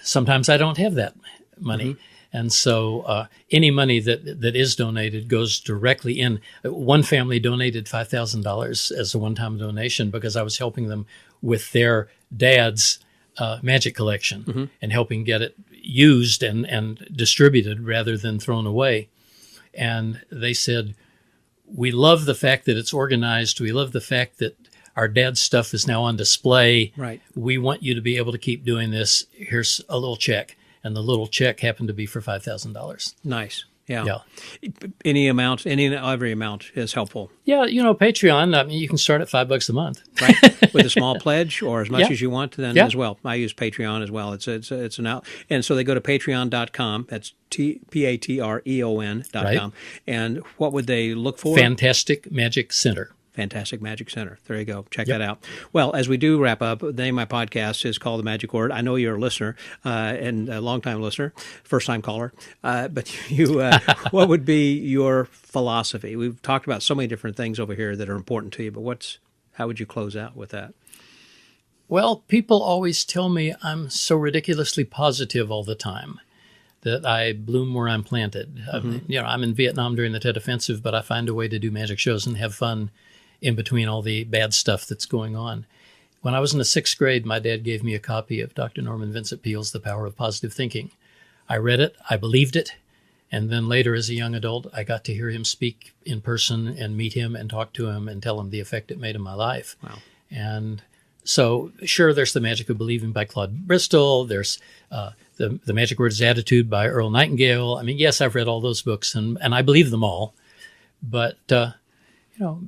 sometimes I don't have that money. And so any money that is donated goes directly in. One family donated $5,000 as a one-time donation because I was helping them with their dad's magic collection and helping get it used and distributed rather than thrown away. And they said, we love the fact that it's organized. We love the fact that our dad's stuff is now on display. Right. We want you to be able to keep doing this. Here's a little check. And the little check happened to be for $5,000. Nice. Yeah. Any amount, every amount is helpful. Yeah, Patreon, I mean, you can start at $5 a month. Right. With a small pledge or as much Yeah. as you want then Yeah. as well. I use Patreon as well. It's an out. And so they go to patreon.com. That's patreon.com. Right. And what would they look for? Fantastic Magic Center. Fantastic Magic Center. There you go. Check that out. Well, as we do wrap up, the name of my podcast is called The Magic Word. I know you're a listener and a longtime listener, first-time caller. But what would be your philosophy? We've talked about so many different things over here that are important to you, but how would you close out with that? Well, people always tell me I'm so ridiculously positive all the time, that I bloom where I'm planted. I'm in Vietnam during the Tet Offensive, but I find a way to do magic shows and have fun in between all the bad stuff that's going on. When I was in the 6th grade, my dad gave me a copy of Dr. Norman Vincent Peale's The Power of Positive Thinking. I read it, I believed it, and then later as a young adult, I got to hear him speak in person and meet him and talk to him and tell him the effect it made in my life. Wow. And so, sure, there's The Magic of Believing by Claude Bristol. There's the Magic Words Attitude by Earl Nightingale. I mean, yes, I've read all those books, and I believe them all. But,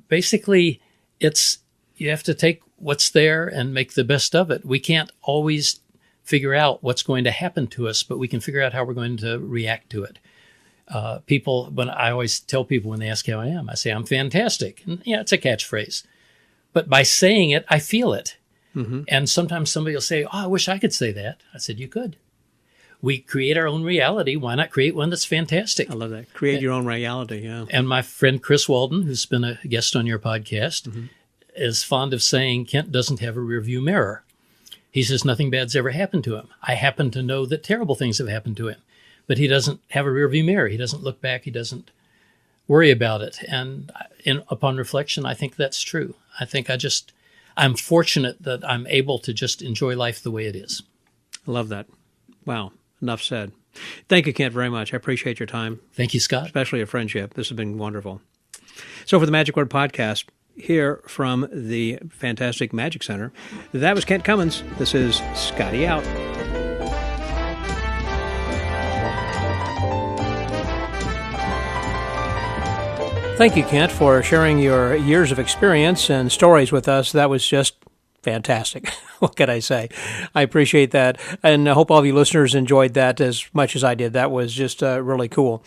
basically, you have to take what's there and make the best of it. We can't always figure out what's going to happen to us, but we can figure out how we're going to react to it. I always tell people when they ask how I am, I say, I'm fantastic. And, it's a catchphrase. But by saying it, I feel it. Mm-hmm. And sometimes somebody will say, I wish I could say that. I said, you could. We create our own reality. Why not create one that's fantastic? I love that. Create your own reality, yeah. And my friend Chris Walden, who's been a guest on your podcast, is fond of saying Kent doesn't have a rearview mirror. He says nothing bad's ever happened to him. I happen to know that terrible things have happened to him, but he doesn't have a rearview mirror. He doesn't look back. He doesn't worry about it. And upon reflection, I think that's true. I think I'm fortunate that I'm able to just enjoy life the way it is. I love that. Wow. Enough said. Thank you, Kent, very much. I appreciate your time. Thank you, Scott. Especially your friendship. This has been wonderful. So for the Magic Word Podcast, here from the fantastic Magic Center, that was Kent Cummins. This is Scotty out. Thank you, Kent, for sharing your years of experience and stories with us. That was just fantastic. What can I say? I appreciate that. And I hope all of you listeners enjoyed that as much as I did. That was just really cool.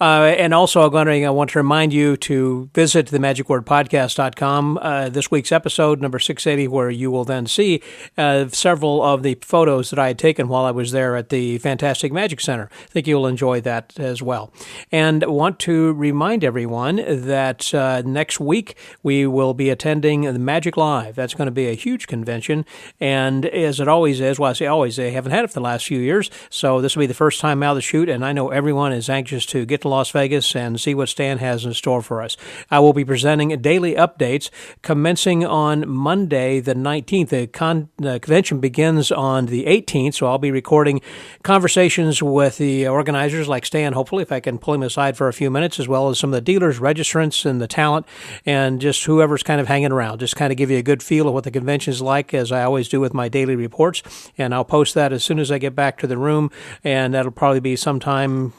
And also, I want to remind you to visit themagicwordpodcast.com, this week's episode, number 680, where you will then see several of the photos that I had taken while I was there at the Fantastic Magic Center. I think you'll enjoy that as well. And I want to remind everyone that next week we will be attending the Magic Live. That's going to be a huge convention. And as it always is, well, I say always, they haven't had it for the last few years, so this will be the first time out of the chute, and I know everyone is anxious to get to Las Vegas and see what Stan has in store for us. I will be presenting daily updates commencing on Monday the 19th. The convention begins on the 18th, so I'll be recording conversations with the organizers like Stan, hopefully, if I can pull him aside for a few minutes, as well as some of the dealers, registrants, and the talent, and just whoever's kind of hanging around, just kind of give you a good feel of what the convention is like, as I always do with my daily reports, and I'll post that as soon as I get back to the room, and that'll probably be sometime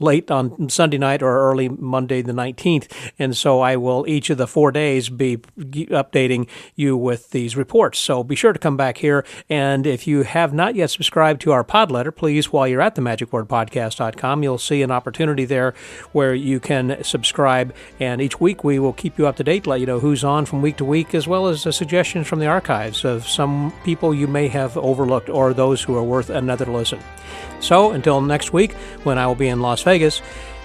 late on Sunday night or early Monday the 19th, and so I will each of the 4 days be updating you with these reports. So be sure to come back here, and if you have not yet subscribed to our pod letter, please, while you're at the magicwordpodcast.com, you'll see an opportunity there where you can subscribe, and each week we will keep you up to date, let you know who's on from week to week, as well as suggestions from the archives of some people you may have overlooked or those who are worth another listen. So until next week, when I will be in Las Vegas,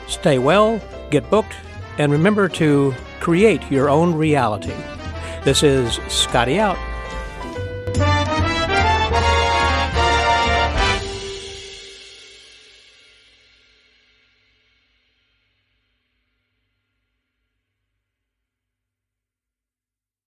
stay well, get booked, and remember to create your own reality. This is Scotty out.